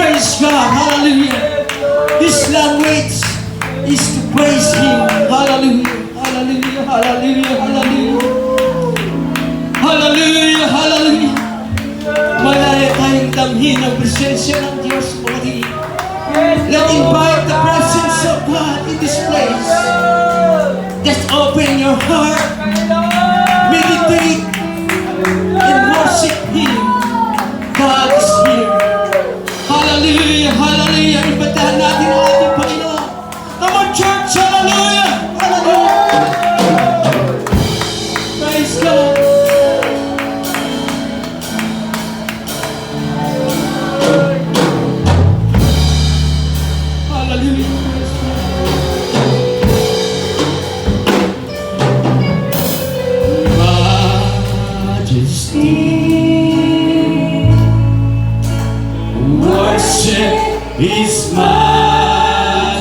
Praise God. Hallelujah. His language is to praise Him. Hallelujah. Hallelujah. Hallelujah. Hallelujah. Hallelujah. Hallelujah. Malaya tayong damhin ang presensya ng Diyos, mga Let's invite the presence of God in this place. Just open your heart, meditate, and worship Him. God is here. Hallelujah, hallelujah. Ibadahan natin ang ating Panginoon. Come on, church, hallelujah, hallelujah. Praise God. His majesty,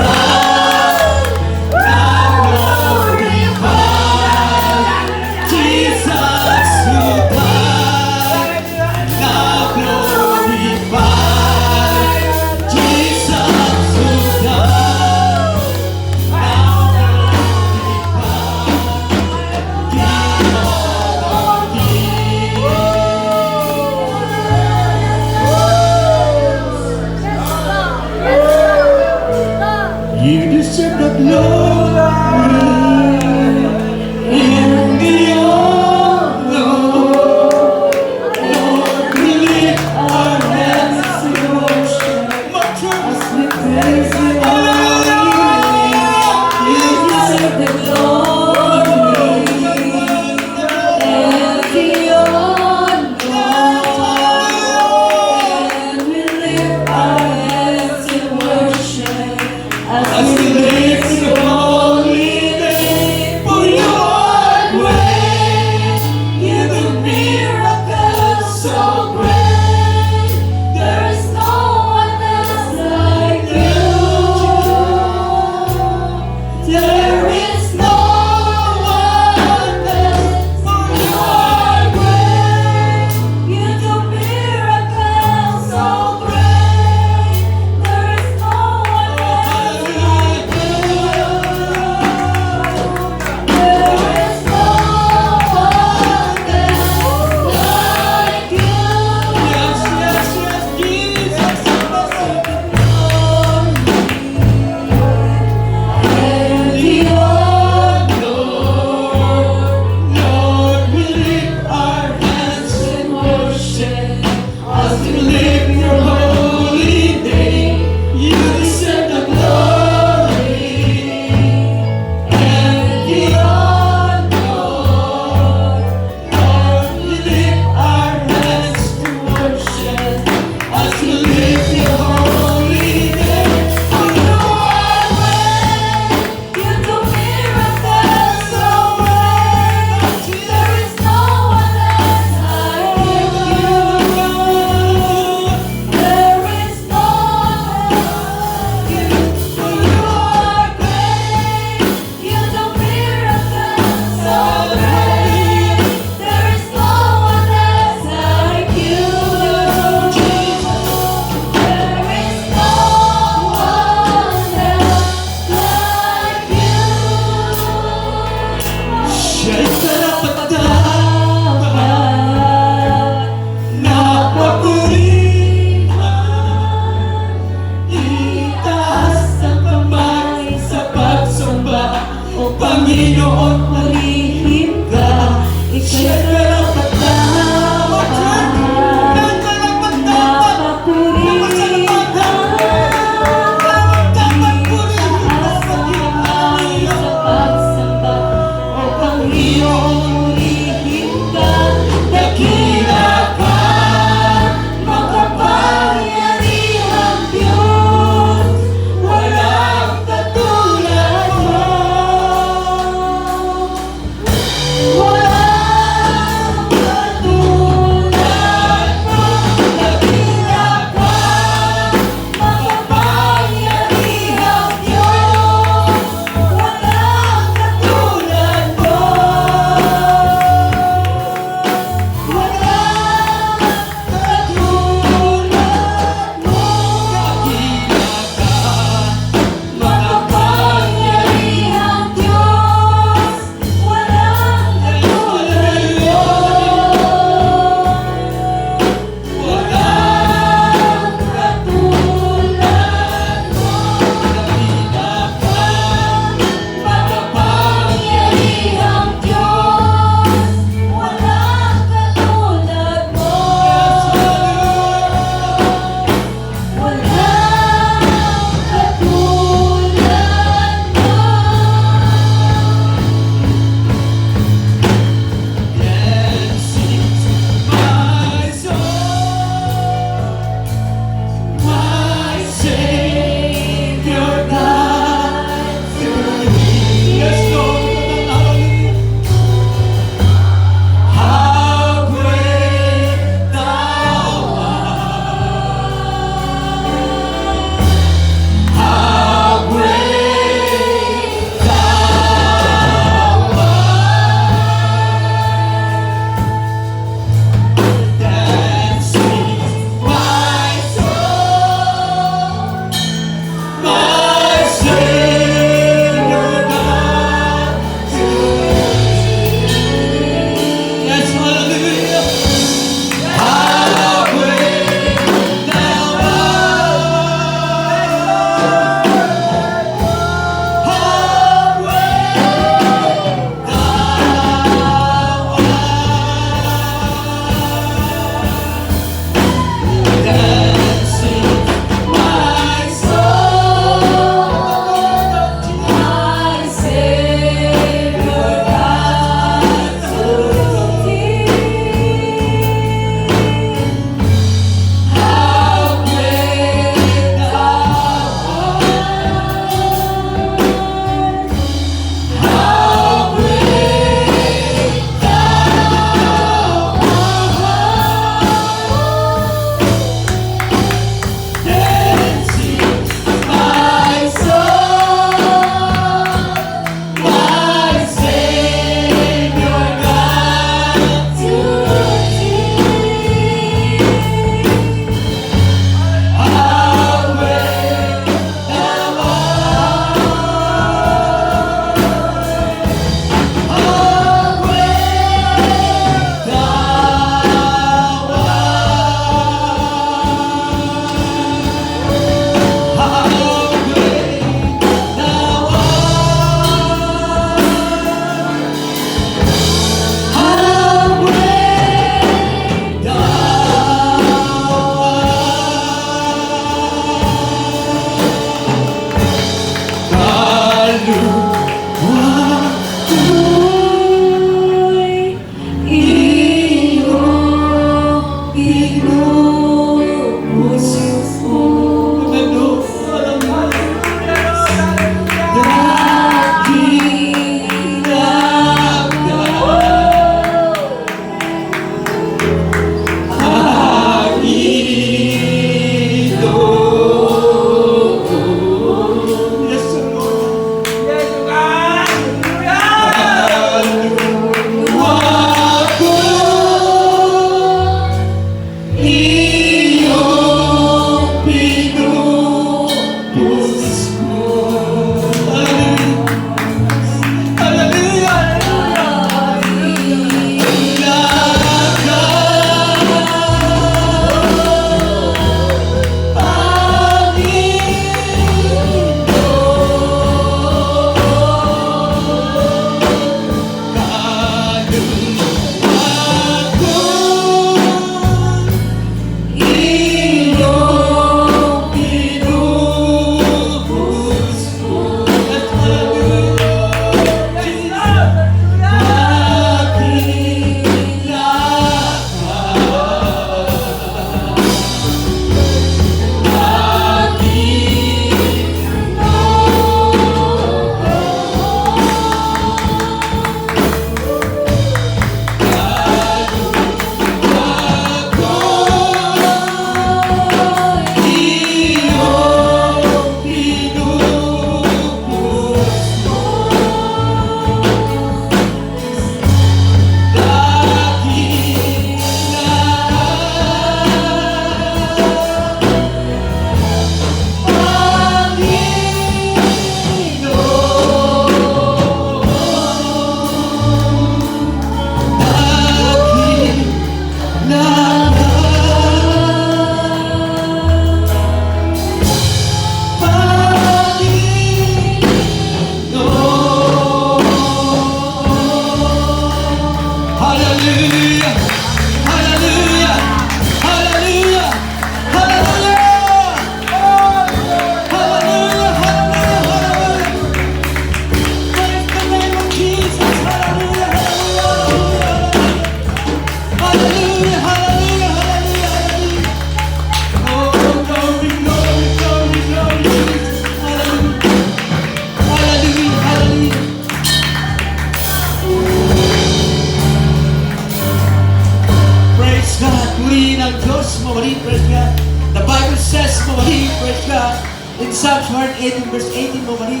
The Bible says, Mawari, praise God, in Psalms 118 verse 18, Mawari,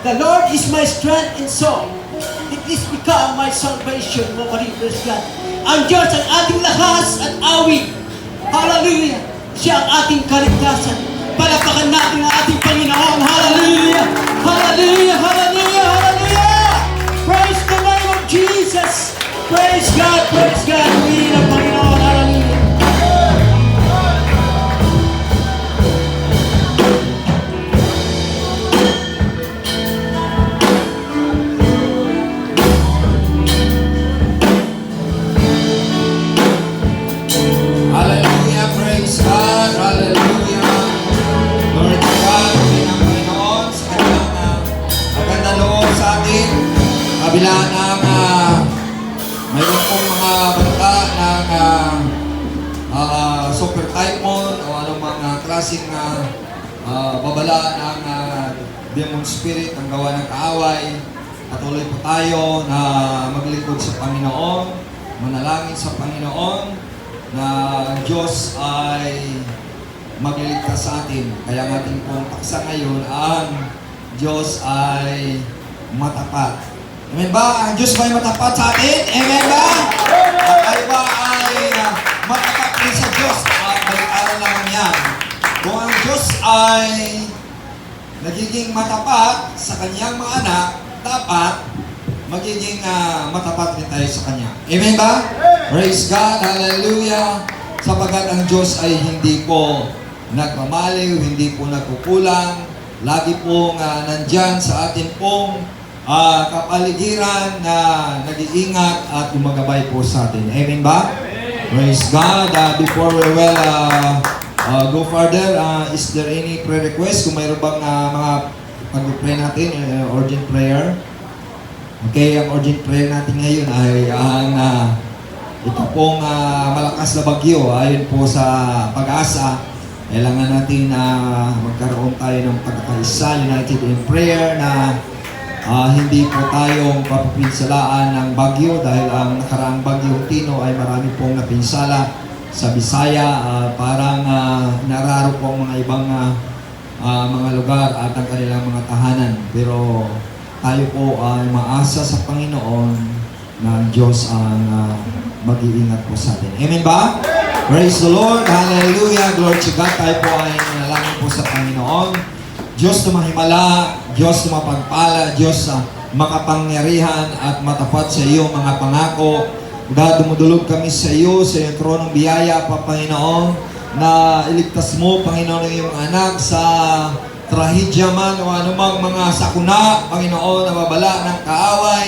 the Lord is my strength and song. It is become my salvation, Mawari, praise God. Ang Diyos ang ating lakas at awit. Hallelujah! Siya ang ating kaligtasan. Palapakan natin ang ating Panginoon. Hallelujah! Hallelujah! Hallelujah! Hallelujah! Praise the name of Jesus! Praise God! Praise God! Purihin ang Panginoon. Hallelujah! Hallelujah, praise God, hallelujah. Lord God, ang Panginoon sa kanyang maganda loob sa atin. Kabila ng mayroon pong mga banta ng super typhoon o anong mga klaseng babala ng demon spirit ang gawa ng kaaway. Patuloy po tayo na maglingkod sa Panginoon, manalangin sa Panginoon, na ang Diyos ay magliligtas sa atin. Kaya ang ating pong paksa ngayon, ang Diyos ay matapat. Amen ba? Ang Diyos ba ay matapat sa atin? Amen ba? At tayo ba ay matapat din sa Diyos? Balik-aral lang yan. Kung ang Diyos ay nagiging matapat sa kanyang mga anak, dapat magiging matapat rin tayo sa Kanya. Amen ba? Praise God, hallelujah. Sapagkat ang Diyos ay hindi po nagmamaliw, hindi po nagkukulang. Lagi pong nandyan sa atin pong kapaligiran na nag-iingat at gumagabay po sa atin. Amen ba? Praise God. Before we will go further, is there any prayer request? Kung mayroon bang mga pag-pray natin, urgent prayer? Okay, ang urgent prayer natin ngayon ay ang ito pong malakas na bagyo. Ayon po sa Pag-asa, kailangan natin magkaroon tayo ng pagkakaisa, united in prayer, na hindi po tayong papapinsalaan ng bagyo dahil ang nakaraang bagyo Tino ay marami pong napinsala sa Bisaya. Parang nararo po ang mga ibang mga lugar at ang kanilang mga tahanan. Pero tayo po ay maasa sa Panginoon na ang Diyos ang mag-iingat po sa atin. Amen ba? Praise the Lord. Hallelujah. Glory to God. Tayo po ay nanalangin po sa Panginoon. Diyos na mahimala, Diyos na mapagpala, Diyos na makapangyarihan at matapat sa iyo mga pangako. God, dumudulog kami sa iyo, sa iyong tronong biyaya, Panginoon, na iligtas mo, Panginoon, ang iyong anak sa trahedya man o anumang mga sakuna, Panginoon, na babala ng kaaway.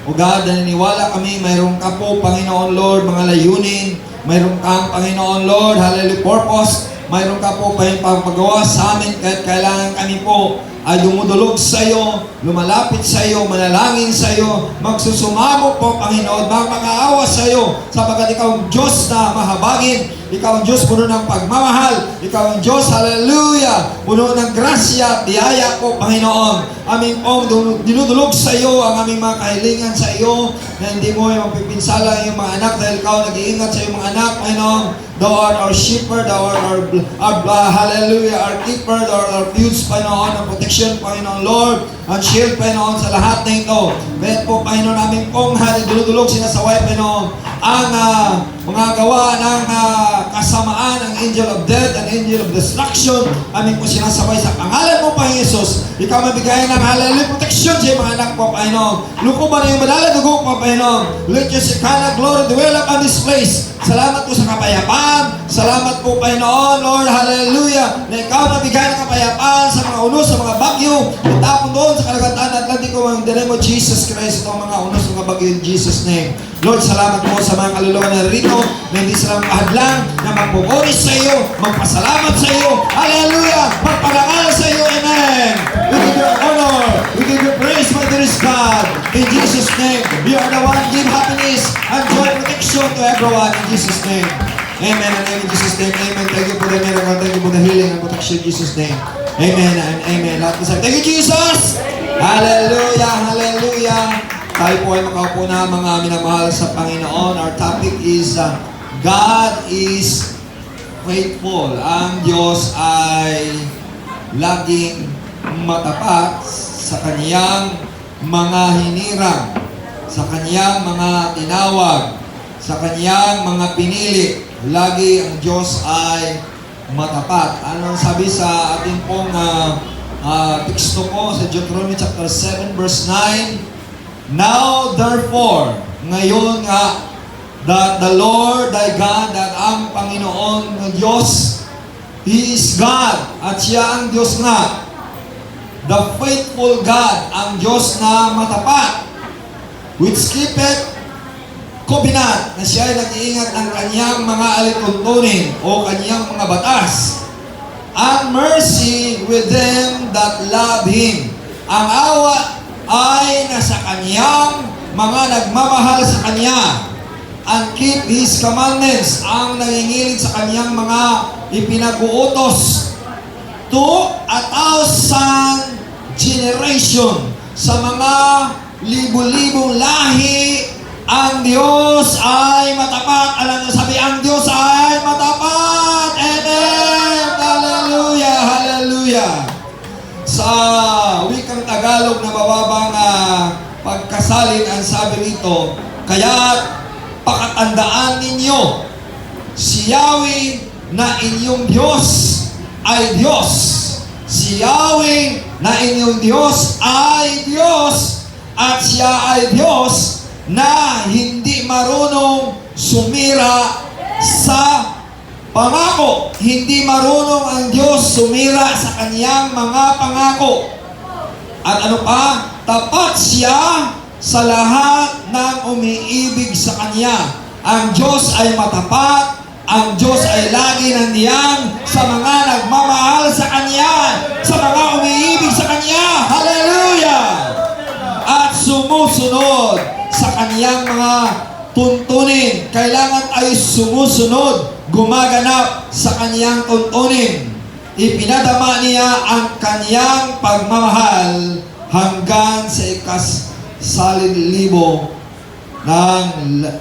O God, naniniwala kami, mayroon ka po, Panginoon Lord, mga layunin. Mayroon kang, Panginoon Lord, hallelujah, purpose. Mayroon ka po pagpagawa sa amin kahit kailangan kami po ay dumudulog sa iyo, lumalapit sa iyo, manalangin sa iyo, magsusumamo po, Panginoon, magmakaawa sa iyo, sapagkat ikaw ang Diyos na mahabagin, ikaw ang Diyos puno ng pagmamahal, ikaw ang Diyos, hallelujah, puno ng grasya at biyaya po, Panginoon. Aming pong dinudulog sa iyo ang aming mga kahilingan sa iyo, na hindi mo yung mapipinsala ang iyong mga anak dahil ikaw nag-iingat sa iyong mga anak, Panginoon. Thou art our shepherd, thou art our hallelujah, our keeper, thou art our refuge, Panginoon, ang protection, Panginoon Lord, ang shield, Panginoon, sa lahat na ito. Kahit po, Panginoon, namin pong dinudulog sinasaway, Panginoon, ang mga gawa ng kasamaan, ang angel of death, ang angel of destruction, aming po sinasaway sa pangalan mo, Panginoon Jesus. Ikaw mabigay ng hallelujah protection sa mga anak po, Panginoon. Lukuban na yung madalang dugo po, Panginoon. Let your Shekinah glory dwell upon this place. Salamat po sa kapayapaan. Salamat po, Panginoon, Lord, hallelujah, na ikaw nabigay ng kapayapaan sa mga unos, sa mga bagyo, itapon doon sa kalagatan ng Atlantiko, in the name of Jesus Christ, itong mga unos, mga bagyo in Jesus' name. Lord, salamat po sa mga kaluluwa na rito, na hindi sila mahadlang, na magpupuri sa iyo, magpasalamat sa iyo, hallelujah, magparangal sa iyo, amen. We give you honor, we give you praise, my dearest God, in Jesus' name. You are the one who give happiness and joy, protection to everyone, in Jesus' name. Amen and amen in Jesus' name. Amen. Thank you for the miracle. Thank you for the healing and protection in Jesus' name. Amen and amen. Lahat sa thank you, Jesus! Hallelujah! Hallelujah! Tayo po ay makaupo na mga minamahal sa Panginoon. Our topic is God is faithful. Ang Diyos ay laging matapat sa kaniyang mga hinirang, sa kaniyang mga tinawag, sa kaniyang mga pinili. Lagi ang Diyos ay matapat. Ano ang sabi sa ating pong teksto ko sa Deuteronomy chapter 7 verse 9? Now therefore, ngayon nga, that the Lord thy God, that ang Panginoon ng Diyos, He is God, at siya ang Diyos nga. The faithful God, ang Diyos na matapat, which keepeth covenant, na siya ay nag-iingat ng kanyang mga alituntunin o kanyang mga batas. And mercy with them that love Him. Ang awa ay nasa kanyang mga nagmamahal sa Kanya. And keep His commandments, ang nangingilig sa kanyang mga ipinag-uutos. To 1,000 generation, sa mga libu-libong lahi, ang Diyos ay matapat. Alam niyo, sabi, ang Diyos ay matapat. Amen! Hallelujah! Hallelujah! Sa wikang Tagalog na mababang pagkasalin, ang sabi rito, kaya pakatandaan ninyo, si Yahweh na inyong Diyos ay Diyos. Si Yahweh na inyong Diyos ay Diyos, at siya ay Diyos na hindi marunong sumira sa pangako. Hindi marunong ang Diyos sumira sa kaniyang mga pangako. At ano pa? Tapat siya sa lahat ng umiibig sa Kanya. Ang Diyos ay matapat. Ang Diyos ay lagi nandiyan sa mga nagmamahal sa Kanya, sa mga umiibig sa Kanya. Hallelujah! At sumusunod sa Kanyang mga tuntunin. Kailangan ay sumusunod, gumaganap sa Kanyang tuntunin. Ipinadama niya ang Kanyang pagmamahal hanggang sa salid-libo ng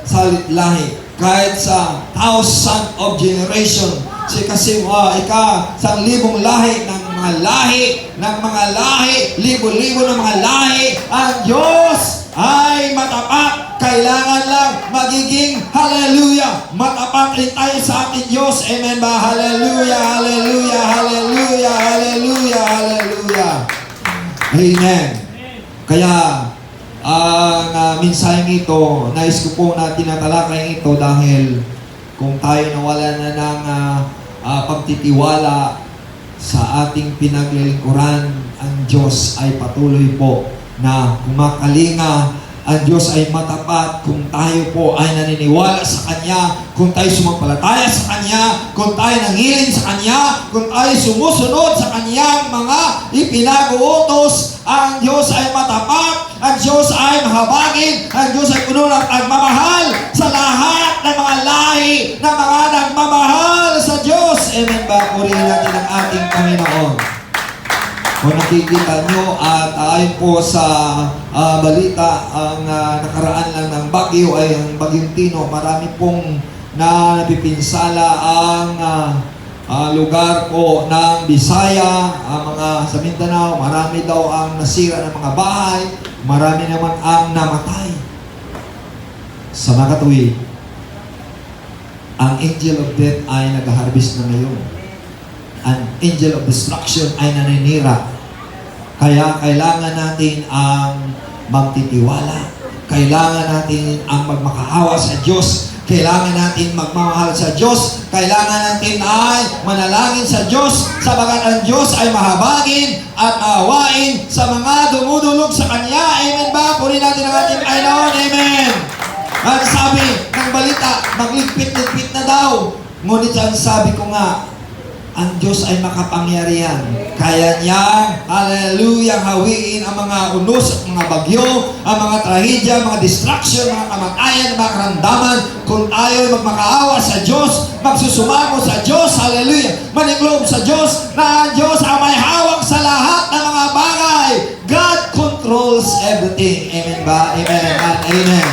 salit lahi. Kahit sa 1,000 of generation, kasi 1,000 lahi ng mga lahi, libo-libo ng mga lahi, ang Diyos ay matapat. Kailangan lang magiging hallelujah. Matapat rin tayo sa ating Diyos. Amen ba? Hallelujah, hallelujah, hallelujah, hallelujah, hallelujah. Amen. Kaya, ang mensaheng ito, nais ko po na tinatalakay ito dahil kung tayo nawala na ng pagtitiwala sa ating pinaglilingkuran, ang Diyos ay patuloy po na kumakalinga. Ang Diyos ay matapat kung tayo po ay naniniwala sa Kanya, kung tayo sumampalataya sa Kanya, kung tayo nangiling sa Kanya, kung tayo sumusunod sa Kanyang mga ipinag-uutos. Ang Diyos ay matapat, ang Diyos ay mahabagin, ang Diyos ay puno ng pagmamahal sa lahat ng mga lahi na mga nagmamahal sa Diyos. Amen ba? Purihin natin ang ating Panginoon. Kung nakikita nyo at ayon po sa balita, ang nakaraan lang ng bagyo ay ang Bagyong Tino. Marami pong napipinsala ang lugar po ng Bisaya, mga sa Mindanao. Marami daw ang nasira ng mga bahay, marami naman ang namatay. Sa mga katuwid, ang angel of death ay nag-harvest na ngayon. An angel of destruction ay naninira. Kaya kailangan natin ang magtitiwala. Kailangan natin ang magmakaawa sa Diyos. Kailangan natin magmamahal sa Diyos. Kailangan natin ay manalangin sa Diyos, sabagat ang Diyos ay mahabagin at maawain sa mga dumudulog sa Kanya. Amen ba? Puri natin ang ating Panginoon. Amen. At sabi ng balita, magligpit-ligpit na daw. Ngunit ang sabi ko nga, ang Diyos ay makapangyarihan. Kaya niya, hallelujah, hawiin ang mga unos at mga bagyo, ang mga trahedya, mga distraction, mga kamatayan, mga karamdaman. Kung tayo ay magmakaawa sa Diyos, magsusumamo sa Diyos, hallelujah, maniglob sa Diyos, na ang Diyos ang may hawak sa lahat ng mga bagay. God controls everything. Amen ba? Amen and amen.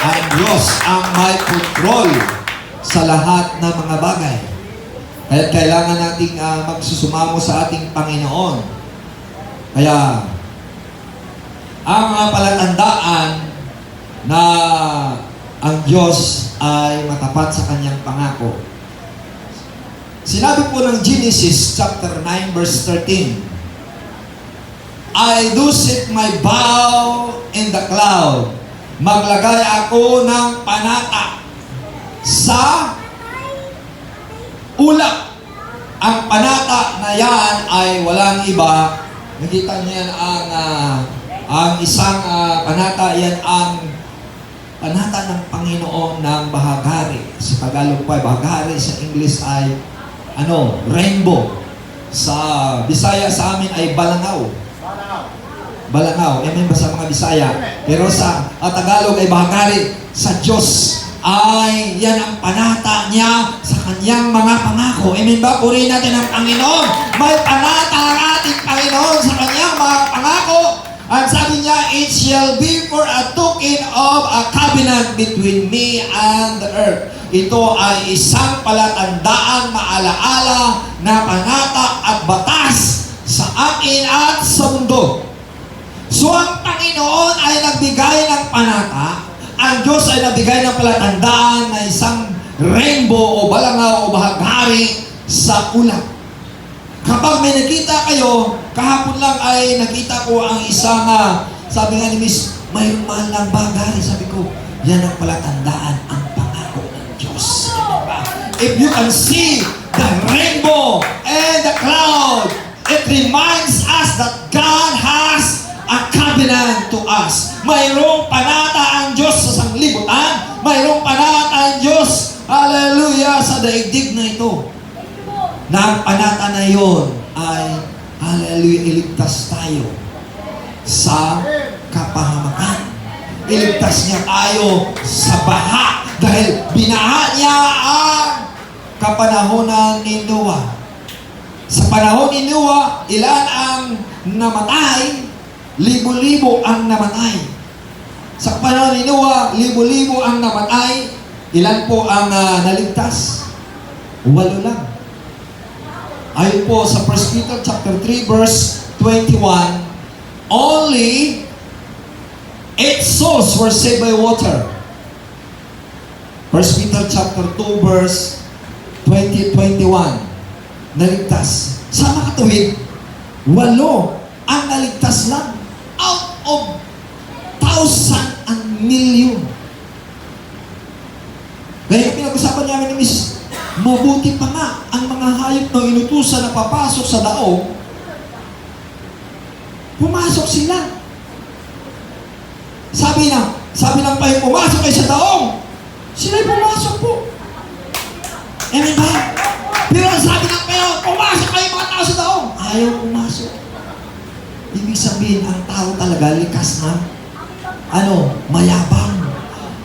Ang Diyos ang may control sa lahat ng mga bagay. Kaya kailangan nating magsusumamo sa ating Panginoon. Kaya, ang mga palatandaan na ang Diyos ay matapat sa kanyang pangako. Sinabi po ng Genesis chapter 9 verse 13, I do set my bow in the cloud. Maglagay ako ng panata sa ulap. Ang panata na yan ay walang iba. Nakita niyo yan ang isang panata, yan ang panata ng Panginoon ng bahagari. Sa Tagalog po ay bahagari, sa English ay rainbow. Sa Bisaya sa amin ay balangaw. Balangaw. Amen ba sa mga Bisaya? Pero sa Tagalog ay bahagari. Sa Diyos ay yan ang panata niya sa kanyang mga pangako. Amen ba? Purihin natin ang Panginoon. May panata ang ating Panginoon sa kanyang mga pangako. Ang sabi niya, it shall be for a token of a covenant between me and the earth. Ito ay isang palatandaan, maalaala na panata at batas sa akin at sa mundo. So ang Panginoon ay nagbigay ng panata. Ang Diyos ay nagbigay ng palatandaan na isang rainbow o balangaw o bahaghari sa ulap. Kapag may nakita kayo, kahapon lang ay nakita ko ang isang, sabi nga ni Miss, mayroong mahal ng bahaghari. Sabi ko, yan ang palatandaan, ang pangako ng Diyos. If you can see the rainbow and the cloud, it reminds us that God has a covenant to us. Mayroong panata ang Diyos sa sanglibutan. Mayroong panata ang Diyos, hallelujah, sa daigdig na ito. Na ang panata na yon ay, hallelujah, iligtas tayo sa kapahamakan. Iligtas niya tayo sa baha dahil binaha niya ang kapanahonan ni Noah. Sa panahon ni Noah, ilan ang namatay? Libo-libo ang namatay. Sa panahon ni Noah, libo-libo ang namatay. Ilan po ang naligtas? 8 lang. Ayon po sa 1 Peter chapter 3 verse 21, only 8 souls were saved by water. 1 Peter chapter 2 verse 20-21, naligtas. Sa makatuwid, 8 ang naligtas lang out of 1,000 and million. Kaya pinag-usapan namin ni Miss, mabuti pa nga ang mga hayop na inutusan na papasok sa daong, pumasok sila. Sabi ng payo, pumasok kayo sa daong. Sila'y pumasok po. Amen ba? Pero sabi ng payo, pumasok kayo mga tao sa daong. Ayaw pumasok. Ibig sabihin, ang tao talaga likas na, mayabang.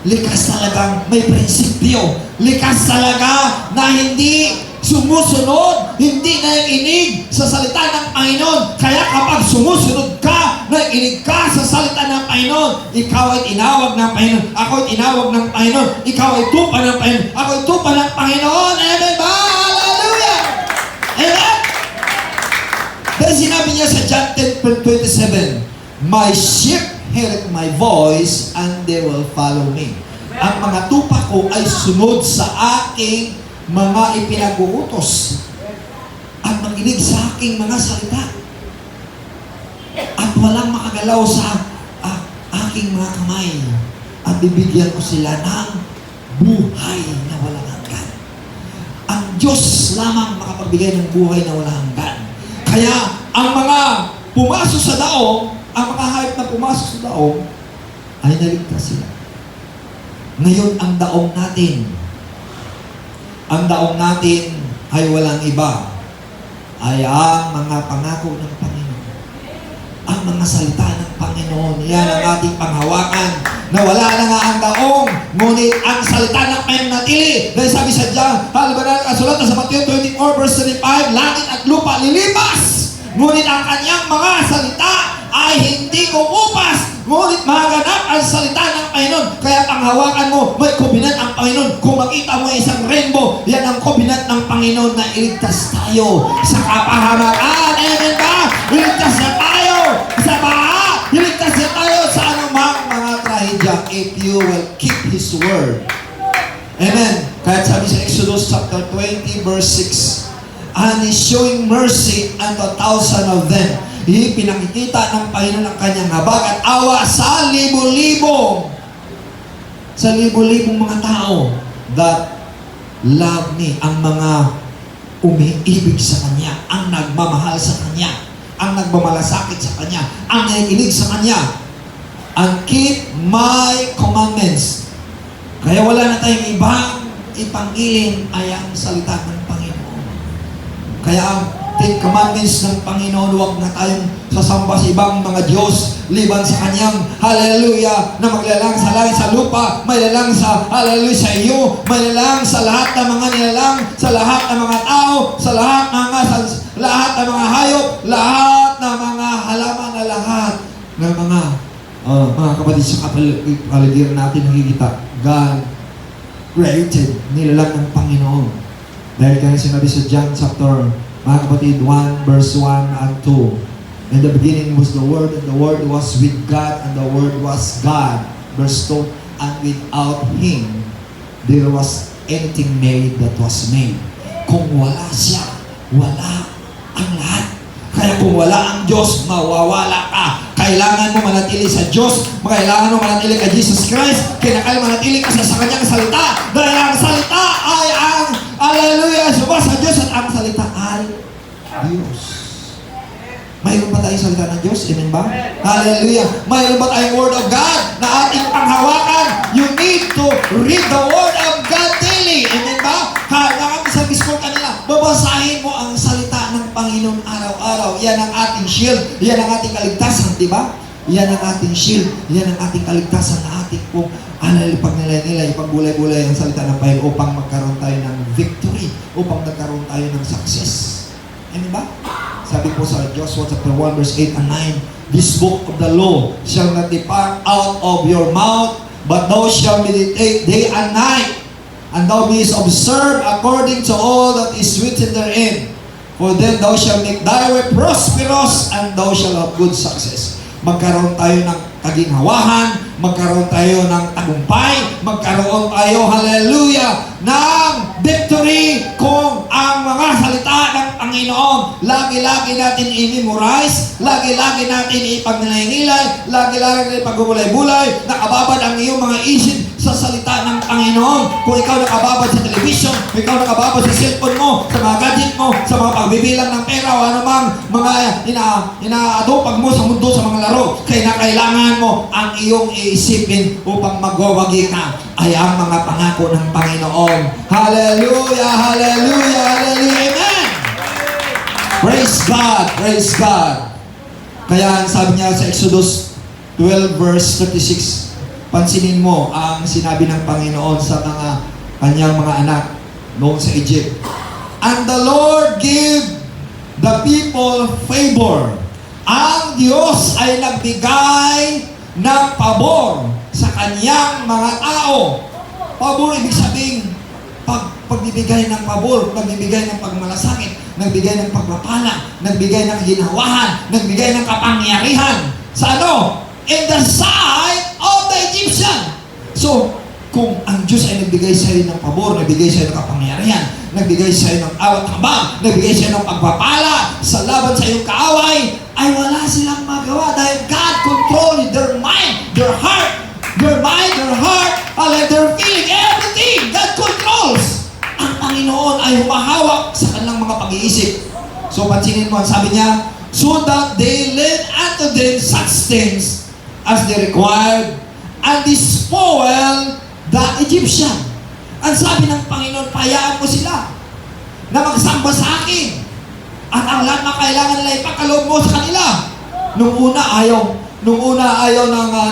Likas talagang may prinsipyo. Likas talaga na hindi sumusunod, hindi naiinig sa salita ng Panginoon. Kaya kapag sumusunod ka, naiinig ka sa salita ng Panginoon, ikaw ay tinawag ng Panginoon. Ako ay tinawag ng Panginoon. Ikaw ay tupa ng Panginoon. Ako ay tupa ng Panginoon. Amen ba? Hallelujah! Amen? Dahil sinabi niya sa John 10:27, my sheep hear my voice and they will follow me. Ang mga tupa ko ay sunod sa aking mga ipinag-uutos at makinig sa aking mga salita. At walang makagalaw sa aking mga kamay. At bibigyan ko sila ng buhay na walang hanggan. Ang Diyos lamang makapagbigay ng buhay na walang hanggan. Kaya ang mga pumasok sa daong, ang mga hayop na pumasok sa daong, ay naligtas sila. Ngayon, ang daong natin ay walang iba. Ay ang mga pangako ng Panginoon. Ang mga salita ng Panginoon. Yan ang ating panghawakan. Na wala na nga ang daong, ngunit ang salita ng Panginoon natili. Dahil sabi sa Diyan, halibanan ang kasulatan sa Matthew 24 verse 35, langit at lupa lilipas. Ngunit ang kanyang mga salita ay hindi kukupas. Ngunit maganap ang salita ng Panginoon. Kaya ang hawakan mo, may covenant ang Panginoon. Kung makita mo isang rainbow, yan ang covenant ng Panginoon na iligtas tayo sa kapahamakan. Amen ba? Iligtas na tayo sa baha. Iligtas na tayo sa anumang mga trahedya if you will keep His word. Amen. Kaya sabi sa Exodus chapter 20 verse 6, and He's showing mercy unto 1,000 of them. Pinakikita ng Panginoon ang kanyang habag at awa sa libo-libo. Sa libo-libong mga tao that love me, ang mga umiibig sa Kanya, ang nagmamahal sa Kanya, ang nagmamalasakit sa Kanya, ang nakikinig sa Kanya, and keep my commandments. Kaya wala na tayong ibang ipangilin ay ang salita ng Panginoon. Kaya ang 10 commandments ng Panginoon, huwag na tayong sasamba sa ibang mga Diyos liban sa Kanyang hallelujah na maglalang sa langit sa lupa, may lalang sa hallelujah sa iyo, may lalang sa lahat ng mga nilalang, sa lahat ng mga tao, sa lahat ng mga hayop, lahat ng mga halaman na lahat ng mga kapatid sa kapaligiran natin nakikita. God created, nilalang ng Panginoon. Dahil kaya sinabi sa John chapter, mga kapatid, 1 verse 1 and 2. In the beginning was the Word, and the Word was with God, and the Word was God. Verse 2, and without Him, there was anything made that was made. Kung wala siya, wala ang lahat. Kaya kung wala ang Diyos, mawawala ka. Kailangan mo manatili sa Diyos. Kailangan mo manatili kay Jesus Christ. Kailangan manatili ka sa Kanyang salita. Dahil ang salita ay ang hallelujah, suba sa Diyos at ang salita ay Diyos. Mayroon ba tayong salita ng Diyos? Amen ba? Hallelujah. Mayroon ba tayong Word of God na ating panghawakan? You need to read the Word of God daily. Amen ba? Kaya kami sa school kanila, babasahin mo ang salita ng Panginoon araw-araw. Yan ang ating shield. Yan ang ating kaligtasan, di ba? Yan ang ating shield. Yan ang ating kaligtasan na ating pong pag nilay-nilay, pagbulay-bulay ang salita ng Panginoon upang magkaroon tayo ng victory, upang magkaroon tayo ng success. Amen ba? Sabi po sa Joshua chapter 1 verse 8 and 9, this book of the law shall not depart out of your mouth, but thou shalt meditate day and night, and thou mayest observe according to all that is written therein. For then thou shalt make thy way prosperous, and thou shalt have good success. Magkaroon tayo ng kaginhawahan, magkaroon tayo ng tagumpay, magkaroon tayo, hallelujah, ng victory kung ang mga salita ng Panginoon, lagi-lagi natin i-memorize, lagi-lagi natin ipagnilaynilay, lagi-lagi natin ipagumulay-bulay, nakababad ang iyong mga isip sa salita ng Panginoon. Kung ikaw nakababad sa television, kung ikaw nakababad sa cellphone mo, sa mga gadget mo, sa mga pagbibilang ng pera o anumang mga inaadupag mo sa mundo sa mga laro, kaya kailangan mo ang iyong iisipin upang magwawagi ka ay ang mga pangako ng Panginoon. Hallelujah, hallelujah, hallelujah, amen! Praise God, praise God. Kaya sabi niya sa Exodus 12 verse 36, pansinin mo ang sinabi ng Panginoon sa mga kanyang mga anak noong sa Egypt. And the Lord gave the people favor. Ang Diyos ay nagbigay ng pabor sa kanyang mga tao. Pabor, ibig sabihin, pagbibigay ng pabor, pagbibigay ng pagmalasakit, nagbigay ng pagpapala, nagbigay ng ginawahan, nagbigay ng kapangyarihan. Sa ano? In the sight of the Egyptian. So, kung ang Diyos ay nagbigay sa iyo ng pabor, nagbigay sa iyo ng kapangyarihan, nagbigay sa iyo ng awat habang, nagbigay sa iyo ng pagpapala sa laban sa iyong kaaway, ay wala silang magawa dahil God controls their mind, their heart, their mind, their heart, their feeling, everything. God controls. Ang Panginoon ay humahawak sa kanilang mga pag-iisip. So, pansinin mo, sabi niya, so that they lend unto them such things as they required, and despoil the Egyptian. Ang sabi ng Panginoon, payaan mo sila na magsamba sa akin. At ang lahat na kailangan nila ipagkaloob mo sa kanila. Nung una ayaw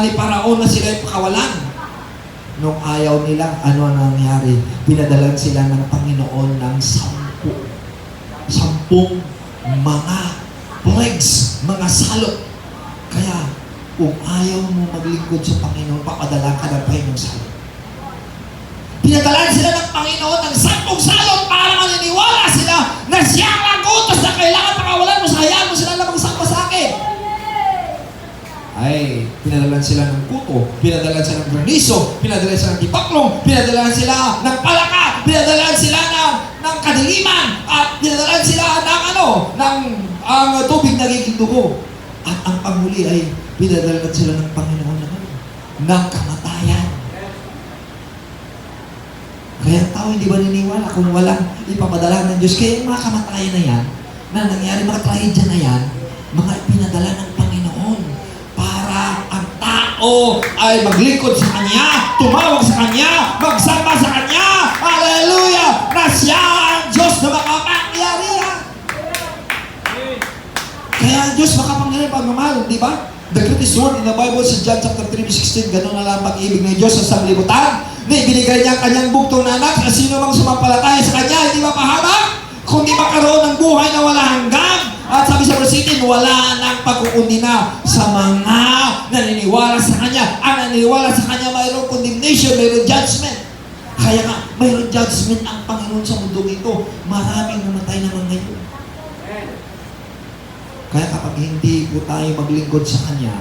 ni Paraon na sila ipakawalan. Nung ayaw nila, ano nangyari? Pinadalan sila ng Panginoon ng 10 mga plagues, mga salot. Kaya, kung ayaw mo maglingkod sa Panginoon, papadala ka ng Panginoong salot. Pinadalan sila ng Panginoon ng 10 salot para maniniwala sila na siya ang utos na kailangan pakawalan mo sa hayaan mo sila na magsamba sa akin. Ay, pinadalan sila ng kuto, pinadalan sila ng granizo, pinadalan sila ng tipaklong, pinadalan sila ng palaka, pinadalan sila ng kadiliman, at pinadalan sila ng tubig na nagiging dugo. At ang panghuli ay pinadalan sila ng Panginoon naman ng kamatayan. Kaya ang tao hindi ba niniwala kung walang ipapadala ng Diyos? Kaya yung mga kamatayan na yan, na nangyari, mga trahedya na yan, mga ipinadala ng Panginoon para ang tao ay maglingkod sa Kanya, tumawag sa Kanya, magsamba sa Kanya, hallelujah, na siya ang Diyos na makapangyarihan. Kaya ang Diyos makapangyarihan pagmamahal, di ba? The greatest word in the Bible sa John chapter 3:16, gano'n na lang pag-ibig ng Diyos sa sanglibutan, na ibinigay niya ang kanyang bugtong na anak sa sino mang sumampalataya sa Kanya, hindi mapahamak, kundi makaroon ng buhay na wala hanggan. At sabi sa verse 18, wala nang pag-uundi na sa mga naniniwala sa Kanya. Ang naniniwala sa Kanya, mayroong condemnation, mayroong judgment. Kaya nga, mayroong judgment ang Panginoon sa mundong ito. Maraming namatay naman ngayon. Kaya kapag hindi po tayo maglingkod sa Kanya,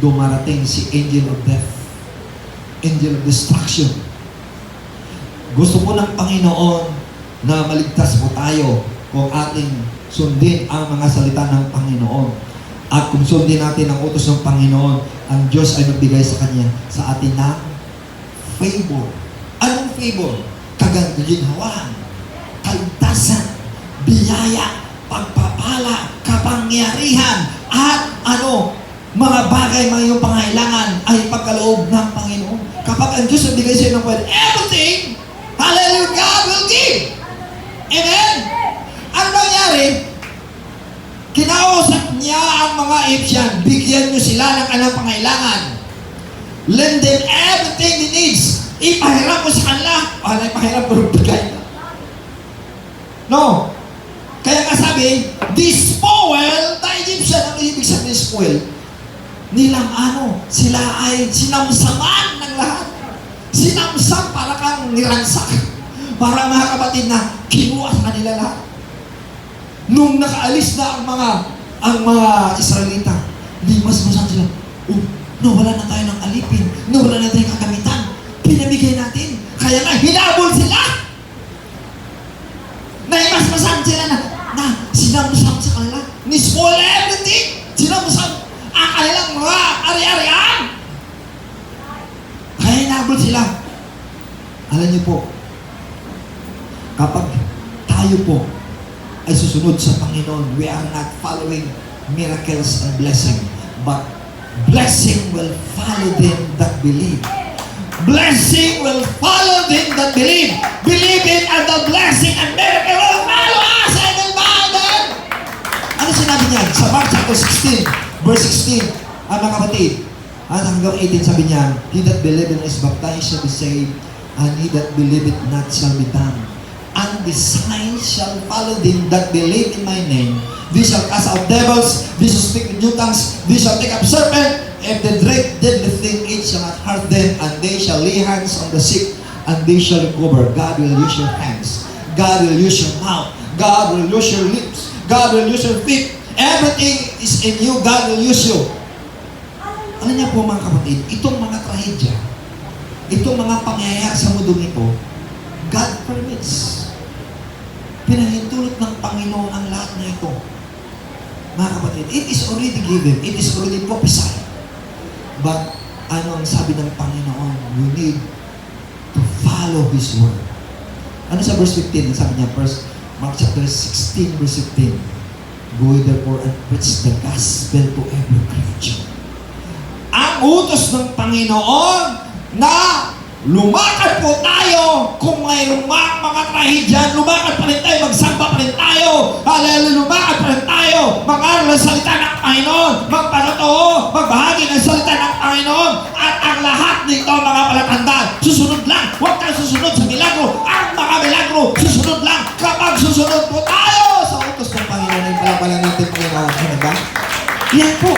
dumarating si angel of death, angel of destruction. Gusto po ng Panginoon na maligtas po tayo kung ating sundin ang mga salita ng Panginoon. At kung sundin natin ang utos ng Panginoon, ang Diyos ay magbigay sa Kanya, sa atin ng favor. Anong favor? Kagandalinhawan, kaligtasan, biyaya, pagpapala, kapangyarihan, at mga bagay, mga iyong pangailangan ay pagkaloob ng Panginoon. Kapag ang Diyos nagbigay sa iyo ng pwede, everything, hallelujah, God will give. Amen? Ano nangyari? Kinausap niya ang mga Egyptian, bigyan niyo sila ng kanilang pangailangan. Lend them everything they needs. Ipahiram mo sa kanila. Ipahiram pero bigay na. No. Kaya nga sabi, this spoil, the Egyptian, ang ibig sabihin spoil, nilang sila ay sinamsaman ng lahat. Sinamsam para kang niransak. Para mga kapatid na kinuha sa kanila lahat. Nung nakaalis na ang mga Israelita, di mas-masan sila, nawala na tayo ng alipin, nawala na tayo ng kagamitan, pinamigay natin. Kaya nga, hinabol sila. Naimasmasan sila na sinamsam sa kanila. Ni-spoil everything. Sinamsam ang kanilang mga ari-arian. Kaya hinabol sila. Alam niyo po, kapag tayo po ay susunod sa Panginoon, we are not following miracles and blessing, but blessing will follow them that believe. Blessing will follow them that believe. Believe in and the blessing and miracle will follow us and will follow them. Ano sinabi niya? Sa Mark chapter 16, verse 16, mga kapatid, hanggang 18 sabi niya, he that believeth and is baptized shall be saved, and he that believeth not shall be damned. And the signs shall follow them that believe in my name. They shall cast out devils, they shall speak with new tongues, they shall take up serpent, if they drink deadly thing, it shall not hurt them, and they shall lay hands on the sick, and they shall recover. God will use your hands. God will use your mouth. God will use your lips. God will use your feet. Everything is in you. God will use you. Alam niya po mga kapatid, itong mga trahedya, itong mga pangyayari sa mundo nito, God permits. Pinahintulot ng Panginoon ang lahat na ito. Mga kapatid, it is already given. It is already prophesied. But, ano ang sabi ng Panginoon? We need to follow His word. Ano sa verse 15? Sabi niya, Mark chapter 16, verse 15. Go therefore and preach the gospel to every creature. Ang utos ng Panginoon na lumakad po tayo kung mayroong mga trahedya, lumakad pa rin tayo, magsamba pa rin tayo, hallelujah, lumakad pa rin tayo, mag-aral ng salita ng Panginoon, magpanotoo, magbahagi ng salita ng Panginoon, at ang lahat nito mga palatandaan, susunod lang, huwag tayo susunod sa milagro, ang mga milagro, susunod lang, kapag susunod po tayo sa utos ng Panginoon, ay palapalan natin Panginoon, ano ba? Yan po.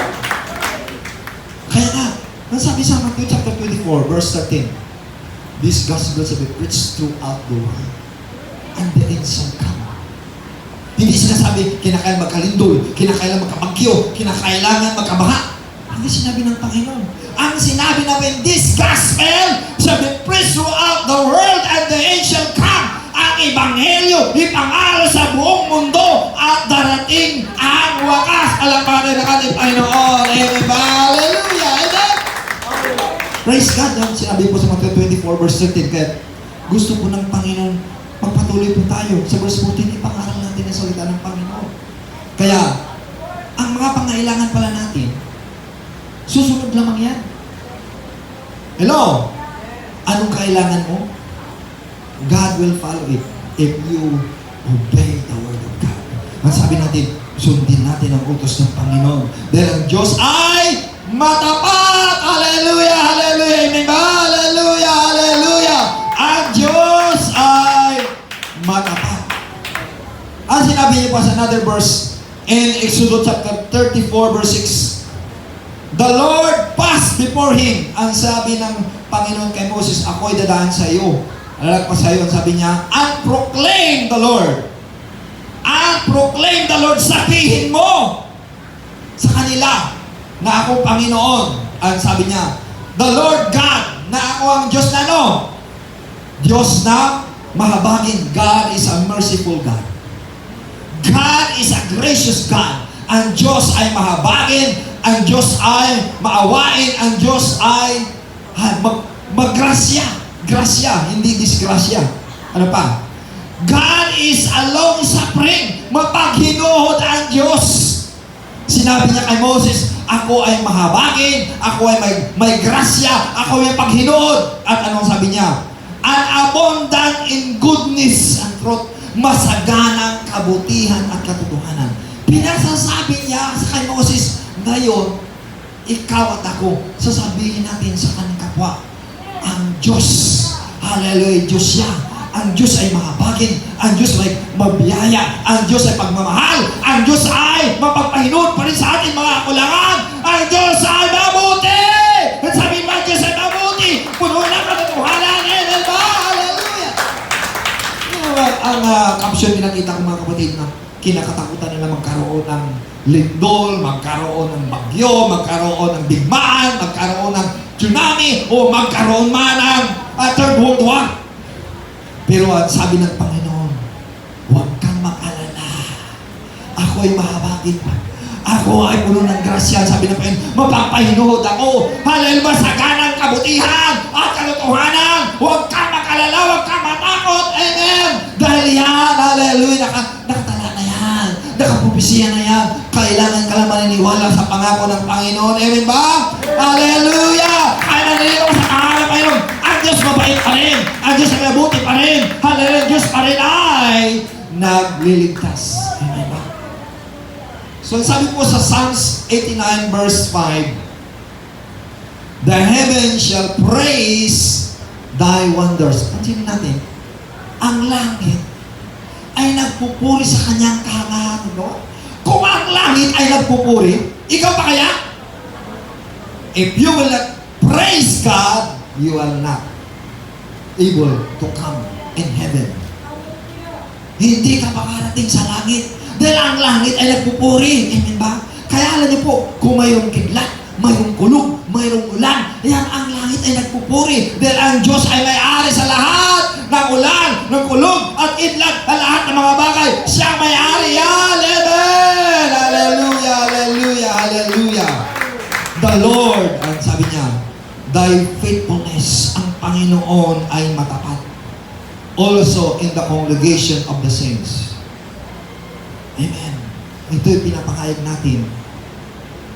Ang sabi sa Matthew chapter 24, verse 13, this gospel shall be preached throughout the world, and the end shall come. Hindi sinasabi, kinakailangan magkalindol, kinakailangan magkabagyo, kinakailangan magkabaha. Hindi sinabi ng Panginoon. Ang sinabi namin, this gospel shall be preached throughout the world, and the end shall come. Ang Ebanghelyo, ipangaral sa buong mundo, at darating ang wakas. Alapanin na ating Panginoon. Amen. Hallelujah. Amen. Praise God. Ang sinabi po sa Matthew 24 verse 13. Kaya gusto po ng Panginoon, magpatuloy po tayo. Sa verse 14, ipangaral natin ang salita ng Panginoon. Kaya, ang mga pangailangan pala natin, susunod lamang yan. Hello? Anong kailangan mo? God will follow it if you obey the word of God. Ang sabi natin, sundin natin ang utos ng Panginoon. Dahil ang Diyos ay matapat! Hallelujah! Hallelujah! Amen ba? Hallelujah! Hallelujah! Ang Diyos ay matapat. Ang sinabi niyo pa sa another verse in Exodus chapter 34 verse 6, the Lord passed before him. Ang sabi ng Panginoon kay Moses, ako'y dadaan sa iyo. Alalagpas sa iyo, ang sabi niya, and proclaim the Lord. And proclaim the Lord. Sabihin mo sa kanila na ako Panginoon. Ang sabi niya, the Lord God, na ako ang Diyos na ano? Diyos na mahabagin. God is a merciful God. God is a gracious God. Ang Diyos ay mahabagin. Ang Diyos ay maawain. Ang Diyos ay maggrasya. Grasya, hindi disgrasya. Ano pa? God is a long-suffering. Mapaghinuhod ang Diyos. Sinabi niya kay Moses, ako ay mahabagin, ako ay may grasya, ako ay paghinuhod. At anong sabi niya? And abundant in goodness and truth. Masaganang kabutihan at katotohanan. Pinasasabi niya sa kay Moses, ngayon, ikaw at ako, sasabihin natin sa kanyang kapwa, ang Diyos, hallelujah, Diyos siya. Ang Diyos ay mahabagin. Ang Diyos ay mabiyaya. Ang Diyos ay pagmamahal. Ang Diyos ay mapagpahinod pa rin sa ating mga kulangan. Ang Diyos ay mabuti. At sabi ba, Diyos ay mabuti. Puno na katotohanan. Amen ba? Hallelujah. Ang caption pinakita ko mga kapatid na kinakatakutan nila magkaroon ng lindol, magkaroon ng bagyo, magkaroon ng digmaan, magkaroon ng tsunami, o magkaroon man ng Third World War. Pero sabi ng Panginoon, huwag kang mag-alala. Ako ay mahabagin. Ako ay puno ng grasya. Sabi ng Panginoon, mapapahinuhod ako. Hallelujah, sa ganang kabutihan at katotohanan. Huwag kang mag-alala, huwag kang matakot. Amen. Dahil yan, hallelujah, nakatala na yan. Nakapropesiya na yan. Kailangan ka lang maniniwala sa pangako ng Panginoon. Amen ba? Hallelujah! Kaya naniniwala sa pangako ng Panginoon. Ang Diyos mabait pa rin. Ang Diyos ay mabuti pa rin. Hallelujah! Diyos pa rin ay nagliligtas. Amen ba? So sabi po sa Psalms 89 verse 5, the heaven shall praise thy wonders. Pansinin natin, ang langit ay nagpupuri sa kanyang kahangahan. No? Kung ang langit ay nagpupuri, ikaw pa kaya? If you will not praise God, you are not able to come in heaven. Hindi ka makarating sa langit. Dahil ang langit ay nagpupuri. Amen ba? Kaya alam niyo po, kung mayroong kidlat, mayroong kulog, mayroong ulan, yan ang langit ay nagpupuri. Dahil ang Diyos ay may-ari sa lahat ng ulan, ng kulog, at idlat, at lahat ng mga bagay. Siya may-ari. Amen! Hallelujah! Hallelujah! Hallelujah! The Lord, ang sabi niya, thy faithfulness, ang Panginoon ay matapat. Also in the congregation of the saints. Amen. Ito yung pinapakayag natin.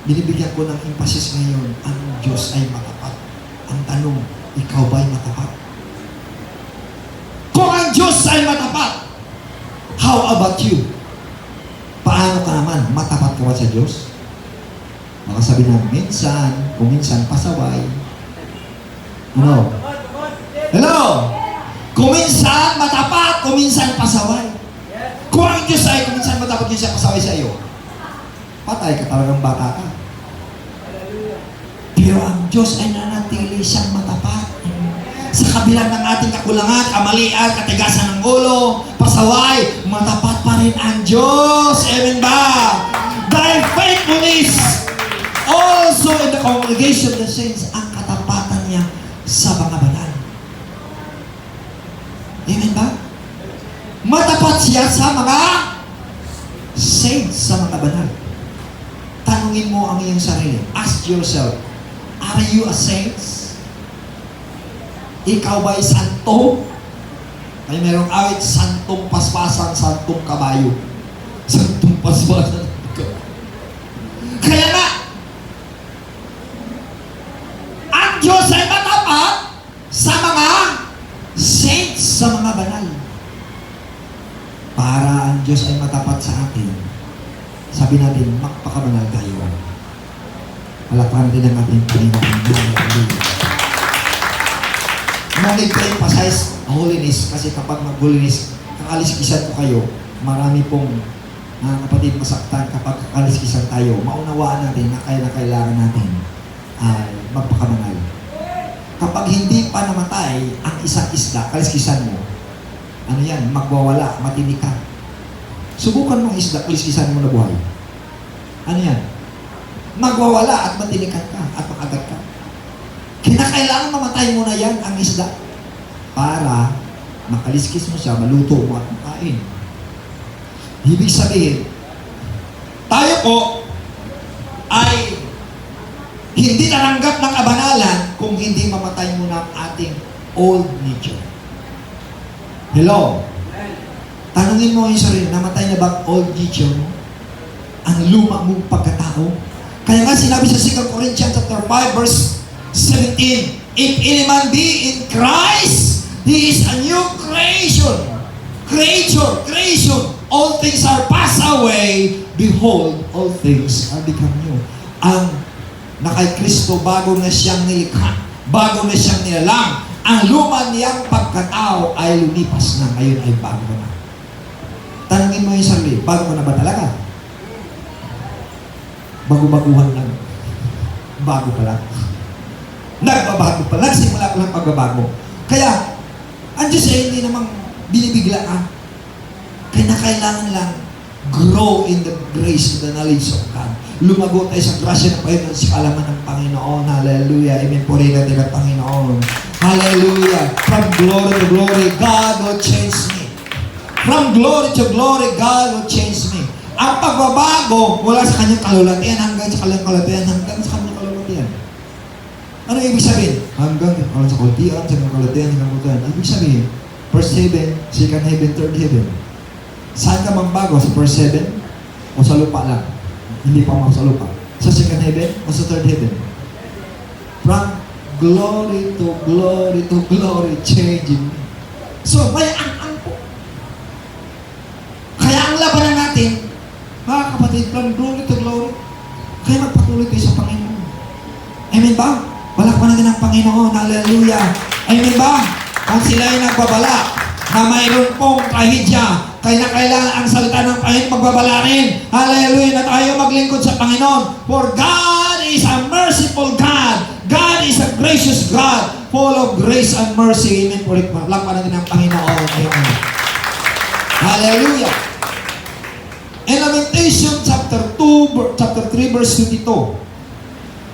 Binibigyan ko ng emphasis ngayon, ang Diyos ay matapat. Ang tanong, ikaw ba ay matapat? Kung ang Diyos ay matapat, how about you? Paano ka naman? Matapat ka ba sa Diyos? Baka sabi mo, minsan, kung minsan, pasaway. Ano? Hello? Kung minsan, matapat, kung minsan, pasaway. Kung ang Diyos ay, kung minsan matapat yun siya pasaway sa iyo, patay ka talagang bata ka. Pero Pero ang Diyos ay nanatili siyang matapat. Sa kabila ng ating kakulangan, kamalian, katigasan ng ulo, pasaway, matapat pa rin ang Diyos. Amen ba? Dahil faithfulness also in the congregation of the saints, ang katapatan niya sa mga banal. Amen ba? Matapat siya sa mga saints, sa mga banal. Tanungin mo ang iyong sarili. Ask yourself, are you a saint? Ikaw ba'y santo? Ay merong awit, santong paspasan, santong kabayo. Santong paspasan. Kaya nga, ang Diyos ay matapat sa mga saints, sa mga banal. Para ang Diyos ay matapat sa atin, sabi natin, magpakabanal tayo. Palakpakan din ang ating Panginoon. No need to emphasize holiness kasi kapag mag-holiness, kakaliskisan ko kayo, marami pong kapatid masaktan kapag kakaliskisan tayo, maunawaan natin na kailangan natin ay magpakabanal. Kapag hindi pa namatay ang isang isda, kaliskisan mo, ano yan, magwawala, matinik ka. Subukan mong isda, kaliskisan mo na buhay. Ano yan? Magwawala at matinikan ka at makagat ka. Kinakailangan mamatay mo na yan ang isda para makaliskis mo siya, maluto mo at makain. Ibig sabihin, tayo po ay hindi naranggap ng kabanalan kung hindi mamatay mo ng ating old nature. Hello? Tanungin mo yung sarili, namatay na ba ang old nature mo? Ang luma mong pagkatao? Kaya nga sinabi sa 2 Corinthians chapter 5 verse 17, if any man be in Christ, he is a new creation. Creation. All things are passed away. Behold, all things are become new. Ang na kay Kristo, bago na siyang nilikha, bago na siyang nilalang, ang luma niyang pagkatao ay lumipas na, ngayon ay bago na. Tanungin mo yung sarili, bago na ba talaga? Bago-baguhan lang. Bago pa lang. Nagbabago pa. Nagsimula pa lang pagbabago. Kaya, ang Diyos ay hindi namang binibigla ka. Kaya kailangan lang grow in the grace and the knowledge of God. Lumago tayo sa grasya ng Panginoon sa kalaman ng Panginoon. Hallelujah. Amen. Purihin natin ang Panginoon. Hallelujah. From glory to glory, God will change me. From glory to glory, God will change me. Ang pagbabago mula sa kanyang kalulatian hanggang sa kanyang kalulatian hanggang sa kanyang kalulatian. Ano ibig sabihin? Hanggang sa kalulatian, sa kanyang kalulatian, hanggang kalulatian. Ano ibig sabihin? First heaven, second heaven, third heaven. Saan ka mang bago? Sa first heaven? O sa lupa lang? Hindi pa sa lupa. Sa second heaven o sa third heaven? From glory to glory to glory, changing me. So, may ang po. Kaya ang labanan natin, mga kapatid, from glory to glory, kaya magpatuloy kayo sa Panginoon. Amen ba? Balakpan natin ang Panginoon. Hallelujah. Amen ba? Kung sila ay nagbabala na mayroon pong kahidya, kaya na kailangan ang salita ng Panginoon magbabala rin. Hallelujah, na tayo maglingkod sa Panginoon. For God is a merciful God. God is a gracious God, full of grace and mercy. Amen. Balakpan natin ang Panginoon. Amen. Hallelujah. In Lamentation chapter 3 verse 22,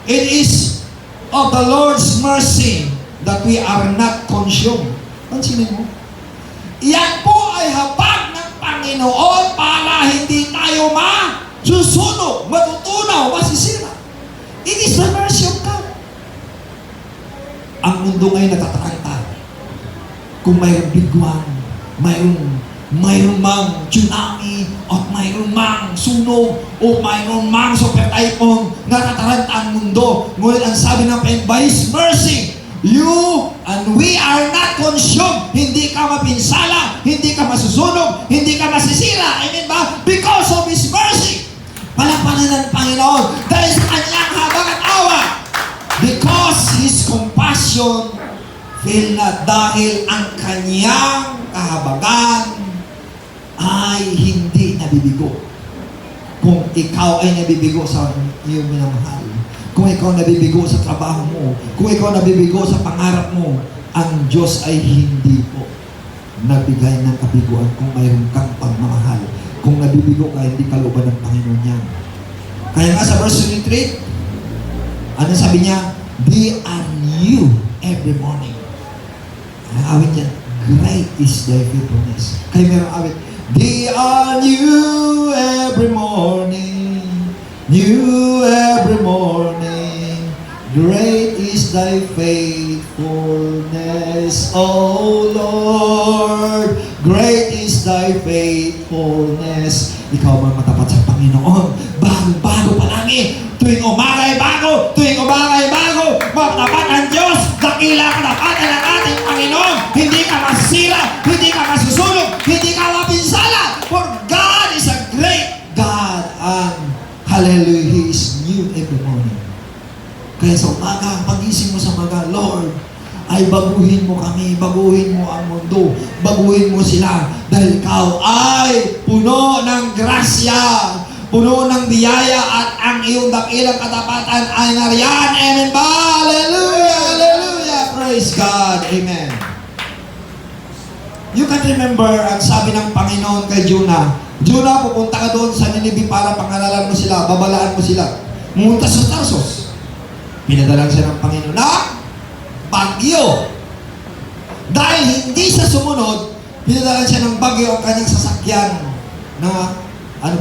it is of the Lord's mercy that we are not consumed. Pansinin mo. Yan po ay habag ng Panginoon para hindi tayo masusunog, matutunaw, masisira. It is the mercy of God. Ang mundo ngayon natataranta. Kung mayroong bigwan, mayroong mang tsunami, o mayroong mang sunog, o mayroong mang super typhoon, natataranta ang mundo. Ngunit ang sabi ng Panginoon, by His mercy, you and we are not consumed. Hindi ka mapinsala, hindi ka masusunog, hindi ka masisira. Amen ba? Because of His mercy. Palapanan ng Panginoon dahil sa kanyang habag at awa. Because His compassion fail not. Dahil ang kanyang kahabagan ay hindi nabibigo. Kung ikaw ay nabibigo sa iyong minamahal, kung ikaw nabibigo sa trabaho mo, kung ikaw nabibigo sa pangarap mo, ang Diyos ay hindi po nagbigay ng kabiguan kung mayroon kang pagmamahal. Kung nabibigo ka, hindi kaluban ng Panginoon yan. Kaya nga sa verse 23, ano sabi niya? They are new every morning. Ang awit niya, great is thy faithfulness. Kaya meron awit, they are new every morning, new every morning, great is thy faithfulness, O Lord, great is thy faithfulness. Ikaw man matapat sa Panginoon, bago palagi, tuwing umaga ay bago, matapat ang Diyos, dakila katapatan ng ating Panginoon, hindi ka masira, hindi ka masusunog, hindi ka mapinsala, for God is a great God, and hallelujah, He is new every morning. Kaya sa umaga, pagising mo sa umaga, Lord, ay baguhin mo kami, baguhin mo ang mundo, baguhin mo sila, dahil ikaw ay puno ng grasya, puno ng biyaya, at ang iyong dakilang katapatan ay nariyan. Amen ba? Hallelujah! Hallelujah! Praise God! Amen. You can remember, ang sabi ng Panginoon kay Jonah, Jonah, pupunta ka doon sa Nineveh para pangalalan mo sila, babalaan mo sila. Pumunta sa Tarsus. Pinadalang siya ng Panginoon na bagyo. Dahil hindi siya sumunod, pinadalang siya ng bagyo ang kanyang sasakyan na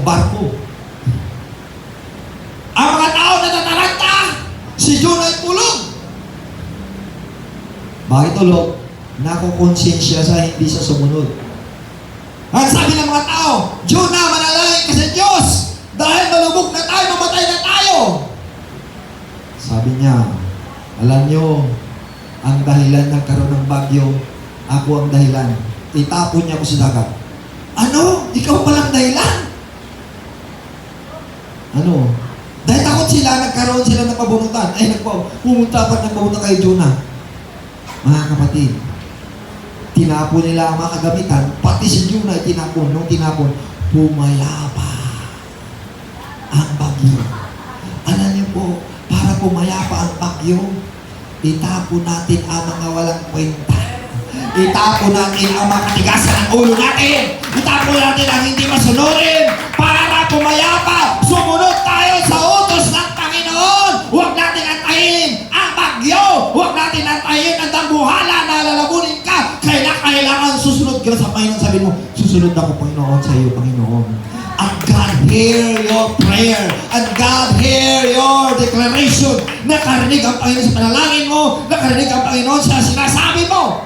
barko. Ang mga tao na nataranta, si Jonah ay tulog. Bakit tulog? Nakukonsensya sa hindi siya sumunod. Ang sabi ng mga tao, Jonah, manalangin ka sa Diyos dahil malubog na tayo, mamatay na tayo. Sabi niya, alam niyo, ang dahilan ng karoon ng bagyo, ako ang dahilan. Itapon niya ako sa dagat. Ano? Ikaw palang dahilan? Ano? Dahil takot sila, nagkaroon sila ng pabunutan. Pumunta pa ng pabunutan kay Jonah. Mga kapatid, tinapon nila ang mga kagamitan, pati si Jonah ay tinapon. Nung tinapon, pumayapa ang bagyo. Alam niyo po, para pumayapa ang bagyo, itapon natin ang mga walang kwenta. Itapon natin ang mga katigasan ng ulo natin. Itapon natin ang hindi masunurin para pumayapa. Sumunod tayo sa utos ng Panginoon. Huwag natin antayin ang bagyo. Huwag natin antayin ang dambuhala na lalabunin ka. Kailangan susunod ka sa Panginoon. Sabi mo, susunod ako, Panginoon, sa iyo, Panginoon. And God hear your prayer. And God hear your declaration. Nakarinig ang Panginoon sa panalangin mo. Nakarinig ang Panginoon sa sinasabi mo.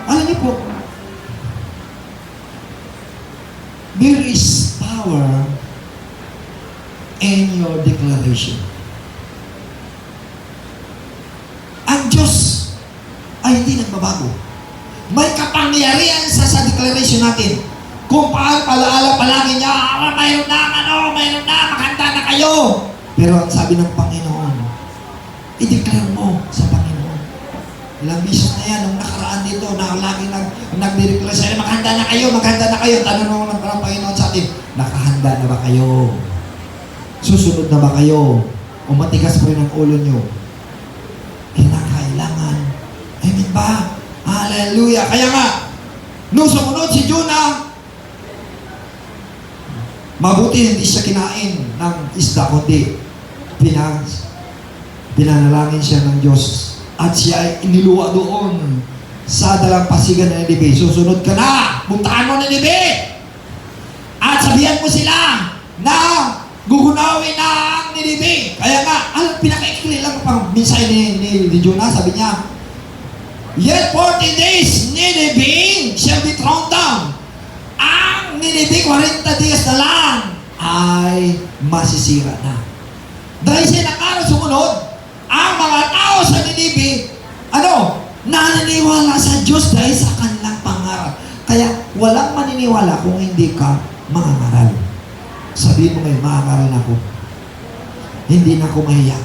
Alam niyo po, there is power in your declaration. Ang Diyos ay hindi nagbabago. May kapangyarihan sa declaration natin. Kung paano palaala palagi niya, mayroon na, makanta na kayo. Pero ang sabi ng Panginoon, i-declare mo sa Panginoon. Ilang bisis na yan, nung nakaraan dito, na lagi nag-declare sa'yo, maghanda na kayo. Tanong mo ng Panginoon sa atin, nakahanda na ba kayo? Susunod na ba kayo? O matigas pa rin ang ulo nyo? Kinakailangan. Amen ba? Hallelujah! Kaya nga, nung sumunod si Jonah, mabuti hindi siya kinain ng isda, kundi pinanalangin siya ng Diyos. At siya ay iniluwa doon sa dalampasigan ng Nineveh. Susunod ka na! Puntaan mo ng Nineveh! At sabihan mo sila na gugunawin na ang Nineveh. Kaya nga, pinakaikli lang pang minsay ni Jonah. Sabi niya, yet 40 days Nineveh shall be thrown down. Ang Nineveh 40 days na lang ay masisira na. Dahil siya nakaraw sumunod, ang mga tao sa Nineveh, naniniwala sa Diyos dahil sa kanilang pangarap. Kaya walang maniniwala kung hindi ka mangangaral. Sabihin mo ngayon, mangangaral ako. Hindi na ako mahiya.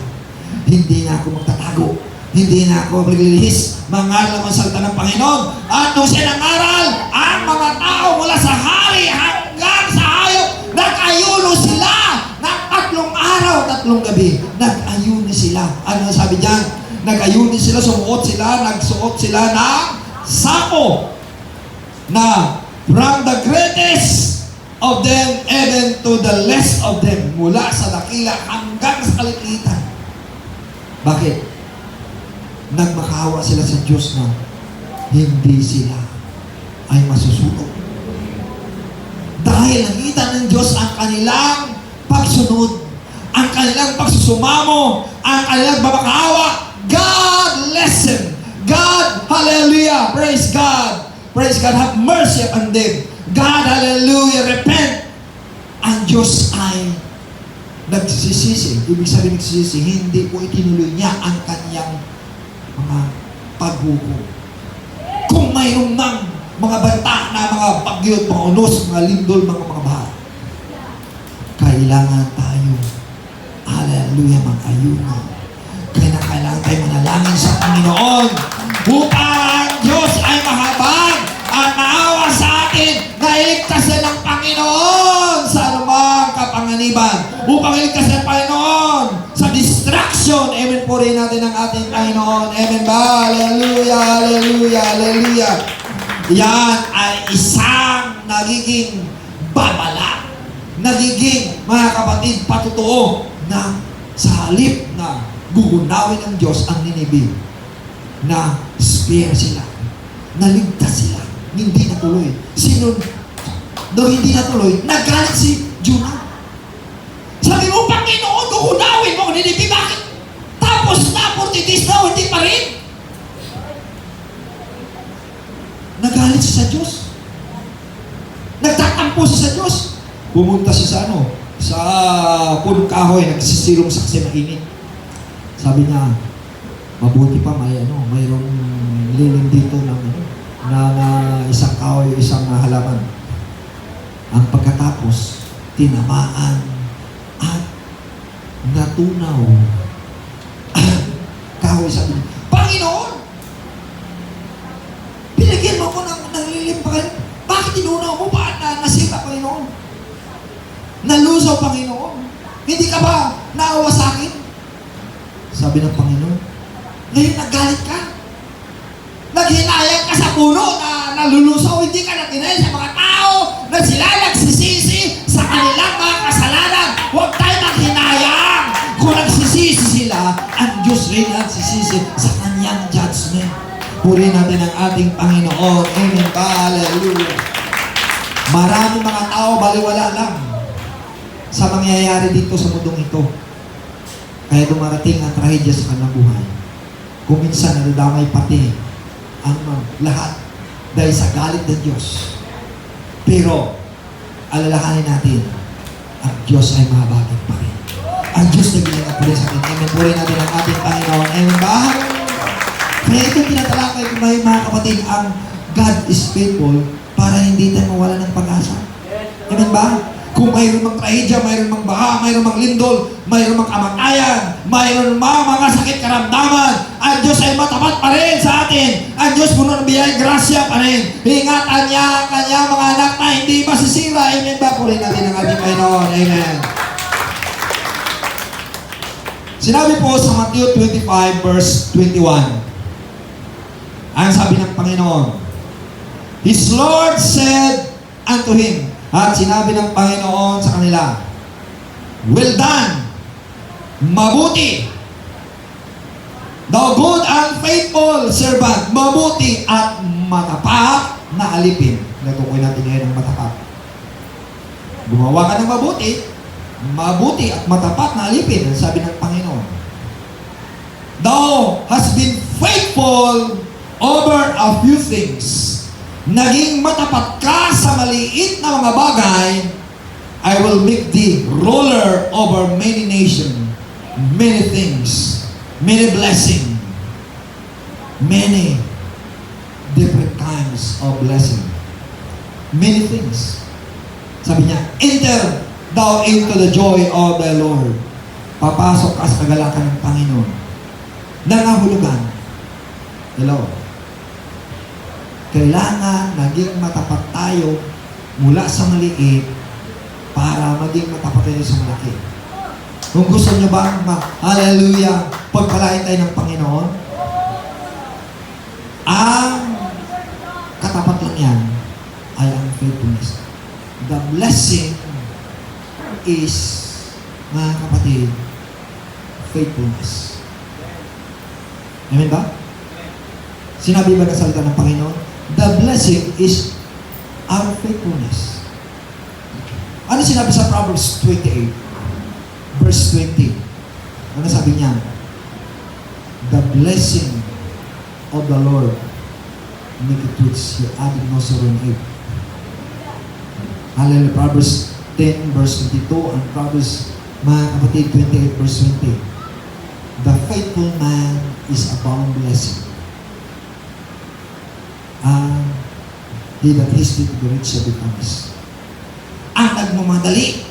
Hindi na ako magtatago. Hindi na ako maglilihis. Mangaral ang salita ng Panginoon. At nung siya nangaral, ang mga tao mula sa hari hanggang sa hayop, nag-ayuno sila ng 3 araw, 3 gabi. Nag-ayuno Ano sabi diyan? Nag-ayunin sila, nagsuot sila ng sako na from the greatest of them even to the less of them. Mula sa dakila hanggang sa kalilitan. Bakit? Nagmakaawa sila sa Diyos na hindi sila ay masusunog. Dahil nakita ng Diyos ang kanilang pagsunod, ang kanilang pagsusumamo, ang kanilang babakaawa. God listen. God, hallelujah, praise God. Praise God, have mercy upon them. God, hallelujah, repent. Ang Diyos ay nagsisisi. Ibig sabihin nagsisisi, hindi po itinuloy niya ang kanyang mga paghukom. Kung mayroong mang mga banta na mga bagyo, mga unos, mga lindol, mga baha, kailangan tayo, hallelujah, mag-ayunan. Kailangan tayo manalangin sa Panginoon upang ang Diyos ay mahabag at maawa sa atin na iligtas ng Panginoon sa anumang kapanganiban. Upang iligtas ng Panginoon sa distraction. Amen po rin natin ang ating Panginoon. Amen ba? Hallelujah, hallelujah, hallelujah. Yan ay isang nagiging babala. Nagiging, mga kapatid, patutuo na sa halip na gugunawin ng Diyos ang Nineveh na spare sila, naligtas sila, hindi natuloy. Sino, hindi natuloy, nagalit si Jonah. Sabi mo, Panginoon, gugunawin mo ang Nineveh, bakit? Tapos na, 40 days na, hindi pa rin. Nagalit siya sa Diyos. Nagtatampo siya sa Diyos. Pumunta siya sa sa punong kahoy, nagsisilong saksi mainit. Sabi niya, mabuti pa mayroong lilim dito ng isang kahoy, isang halaman. Ang pagkatapos, tinamaan at natunaw. Kahoy, sabi niya, Panginoon! Pinagyan mo ko ng lilim pa kayo. Bakit tinunaw mo? Bakit nasita, Panginoon? Nalusaw, Panginoon. Hindi ka ba naawa sa akin? Sabi ng Panginoon, ngayon nagalit ka. Naghinayang ka sa puno na nalulusaw. Hindi ka naghinayang sa mga tao na sila nagsisisi sa kanilang mga kasalanan. Huwag tayo maghinayang. Kung nagsisisi sila, ang Diyos rin nagsisisi sa kanyang judgment. Purihin natin ang ating Panginoon. Amen ba? Hallelujah. Maraming mga tao baliwala lang sa mangyayari dito sa mundong ito. Kaya dumarating ang trahedya sa kanilang buhay. Kung minsan nadadamay pati ang lahat dahil sa galit ng Diyos. Pero, alalahanin natin, ang Diyos ay mahabagin pa rin. Ang Diyos na ginagawa po rin sa atin. Amen. Purihin natin ang ating Panginoon. Amen ba? Kaya ito tinatalakay ko mga kapatid, ang God is faithful para hindi tayo mawala ng pag-asa. Amen ba? Kung mayroon mang trahedya, mayroon mang baha, mayroon mang lindol, mayroon mang kamatayan, mayroon mang mga sakit karamdaman, ang Diyos ay matapat pa rin sa atin. Ang Diyos puno ng biyay, grasya pa rin. Ingatan niya ang kanyang mga anak na hindi masisira. Amen ba? Purihin natin ang ating Panginoon. Amen. Sinabi po sa Matthew 25 verse 21, ang sabi ng Panginoon, His Lord said unto him, at sinabi ng Panginoon sa kanila, well done, mabuti, thou good and faithful servant, mabuti at matapat na alipin. Natukoy natin ngayon ang matapat. Gumawa ka ng mabuti at matapat na alipin, ang sabi ng Panginoon. Thou hast been faithful over a few things. Naging matapat ka sa maliit na mga bagay, I will make thee ruler over many nations, many things, many blessings, many different kinds of blessing. Many things. Sabi niya, enter thou into the joy of the Lord. Papasok ka sa kagalakan ng Panginoon. Nangahulugan. Hello. Kailangan naging matapat tayo mula sa maliit para maging matapat tayo sa malaki. Kung gusto nyo ba, hallelujah, pagpalain tayo ng Panginoon, ang katapat lang yan ay ang faithfulness. The blessing is, mga kapatid, faithfulness. Amen ba? Sinabi ba ng salita ng Panginoon? The blessing is our faithfulness. Ano sinabi sa Proverbs 28? Verse 20. Ano sabi niya? The blessing of the Lord make it rich, you add no sorrow in it. Hallelujah. Proverbs 10 verse 22 and Proverbs, mga kapatid, 28 verse 20. The faithful man is abound blessing. He that hasty to be rich shall be punished. Ang nagmamadali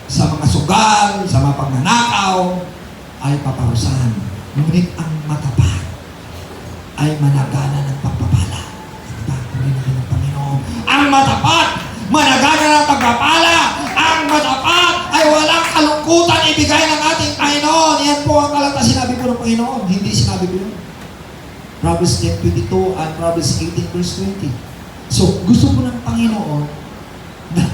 sa mga sugal, sa mga pagnanakaw, ay paparusahan. Ngunit ang matapat ay managana ng pagpapala. Pagpapala ng Panginoon. Ang matapat, managana ng pagpapala. Ang matapat ay walang kalungkutan ibigay ng ating Panginoon. Yan po ang kalata sinabi po ng Panginoon. Hindi sinabi ko yun. Proverbs 10:22 and Proverbs 18 verse 20. So, gusto po ng Panginoon na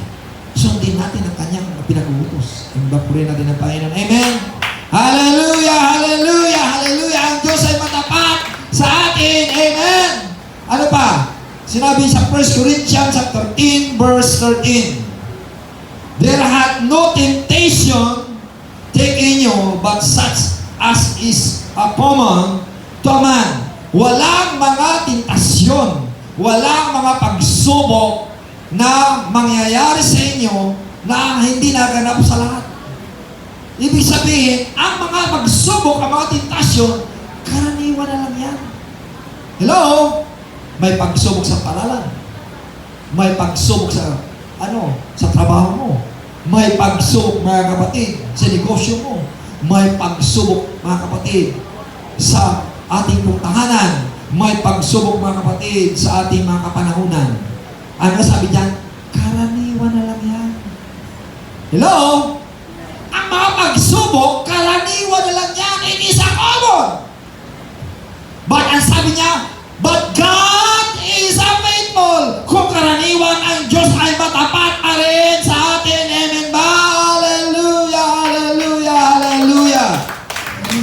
sundin natin ang kanyang pinag-uutos. Ang bapurin natin ng Panginoon. Amen! Hallelujah! Hallelujah! Hallelujah! Ang Diyos ay matapat sa atin. Amen! Ano pa? Sinabi sa 1 Corinthians 13 verse 13. There hath no temptation taken you, but such as is common to a man. Walang mga tentasyon, walang mga pagsubok na mangyayari sa inyo na hindi naganap sa lahat. Ibig sabihin, ang mga pagsubok, ang mga tentasyon, karaniwan na lang yan. Hello? May pagsubok sa paralan. May pagsubok sa, sa trabaho mo. May pagsubok, mga kapatid, sa negosyo mo. May pagsubok, mga kapatid, sa ating tahanan. May pagsubok, mga kapatid, sa ating mga kapanahunan. Ano sabi diyan? Karaniwan na lang yan. Hello? Ang mga pagsubok, karaniwan na lang yan. It is a common. But ang sabi niya, but God is a faithful. Kung karaniwan, ang Diyos ay matapat pa rin sa atin. Amen ba? Hallelujah, hallelujah, hallelujah.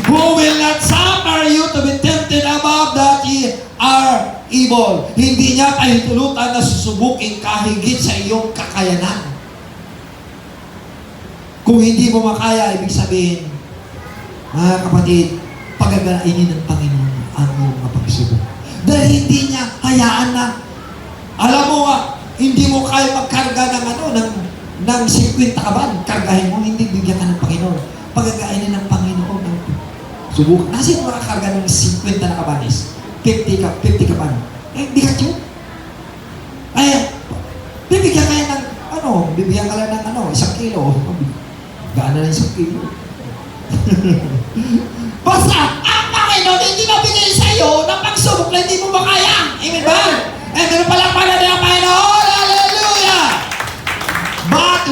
Who will not suffer you to be tempted above that ye are evil. Hindi niya kahintulutan na susubukin kahigit sa iyong kakayanan. Kung hindi mo makaya, ibig sabihin, mga kapatid, pagagalainin ng Panginoon ang iyong mga pagsubok. Dahil hindi niya hayaan na, alam mo hindi mo kaya magkarga ng 50 kaban, kargahin mo, hindi bigyan ka ng Panginoon. Pagagalainin ng Panginoon ang subok. Nasaan mo makakarga ng 50 na kabanis? 50 kaban. Hindi ka yun. Ay, bibigyan ka yan ng, bibigyan ka lang ng 1 kilo. Gaan na lang 1 kilo. Basta, ang Panginoon hindi mabigay sa iyo ng pagsubok na hindi mo makaya. Amen ba? Eh, meron palang para ng Panginoon. Hallelujah! But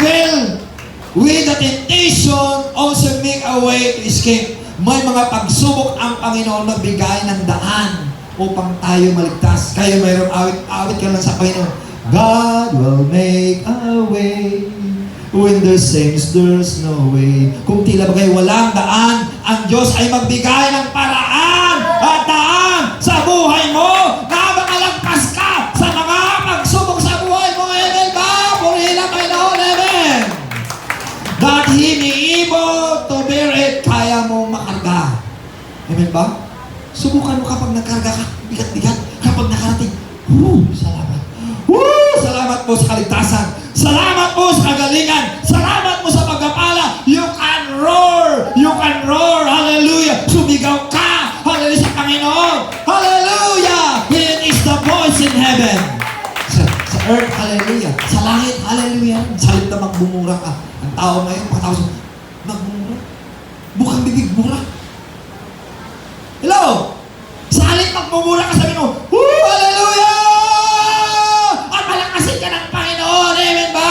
with the temptation also make a way to escape. May mga pagsubok ang Panginoon magbigay ng daan upang tayo maligtas. Kaya mayroong awit ka lang sa Panginoon. God will make a way when there seems there's no way. Kung tila bagay walang daan, ang Diyos ay magbigay ng paraan at daan sa buhay mo na makalagpas ka sa mga pagsubok sa buhay mo. Amen ba? Purihin ang Panginoon. Amen. That He may able to bear it. Kaya mo makarga. Amen ba? Subukan mo kapag nagkarga ka, bigat-bigat, kapag nakarating, salamat. Salamat po sa kaligtasan. Salamat po sa kagalingan. Salamat po sa pagkapala. You can roar. You can roar. Hallelujah. Sumigaw ka. Hallelujah sa Panginoon. Hallelujah. It is the voice in heaven. Sa earth, hallelujah. Sa langit, hallelujah. Sa halip na magbumura ka. Ang tao ngayon, pagkatapos, magbumura. Bukang bibig, mura. Hello? Sa halip magbumura ka, sabi mo, hallelujah! At malakasin ka ng Panginoon. Amen ba?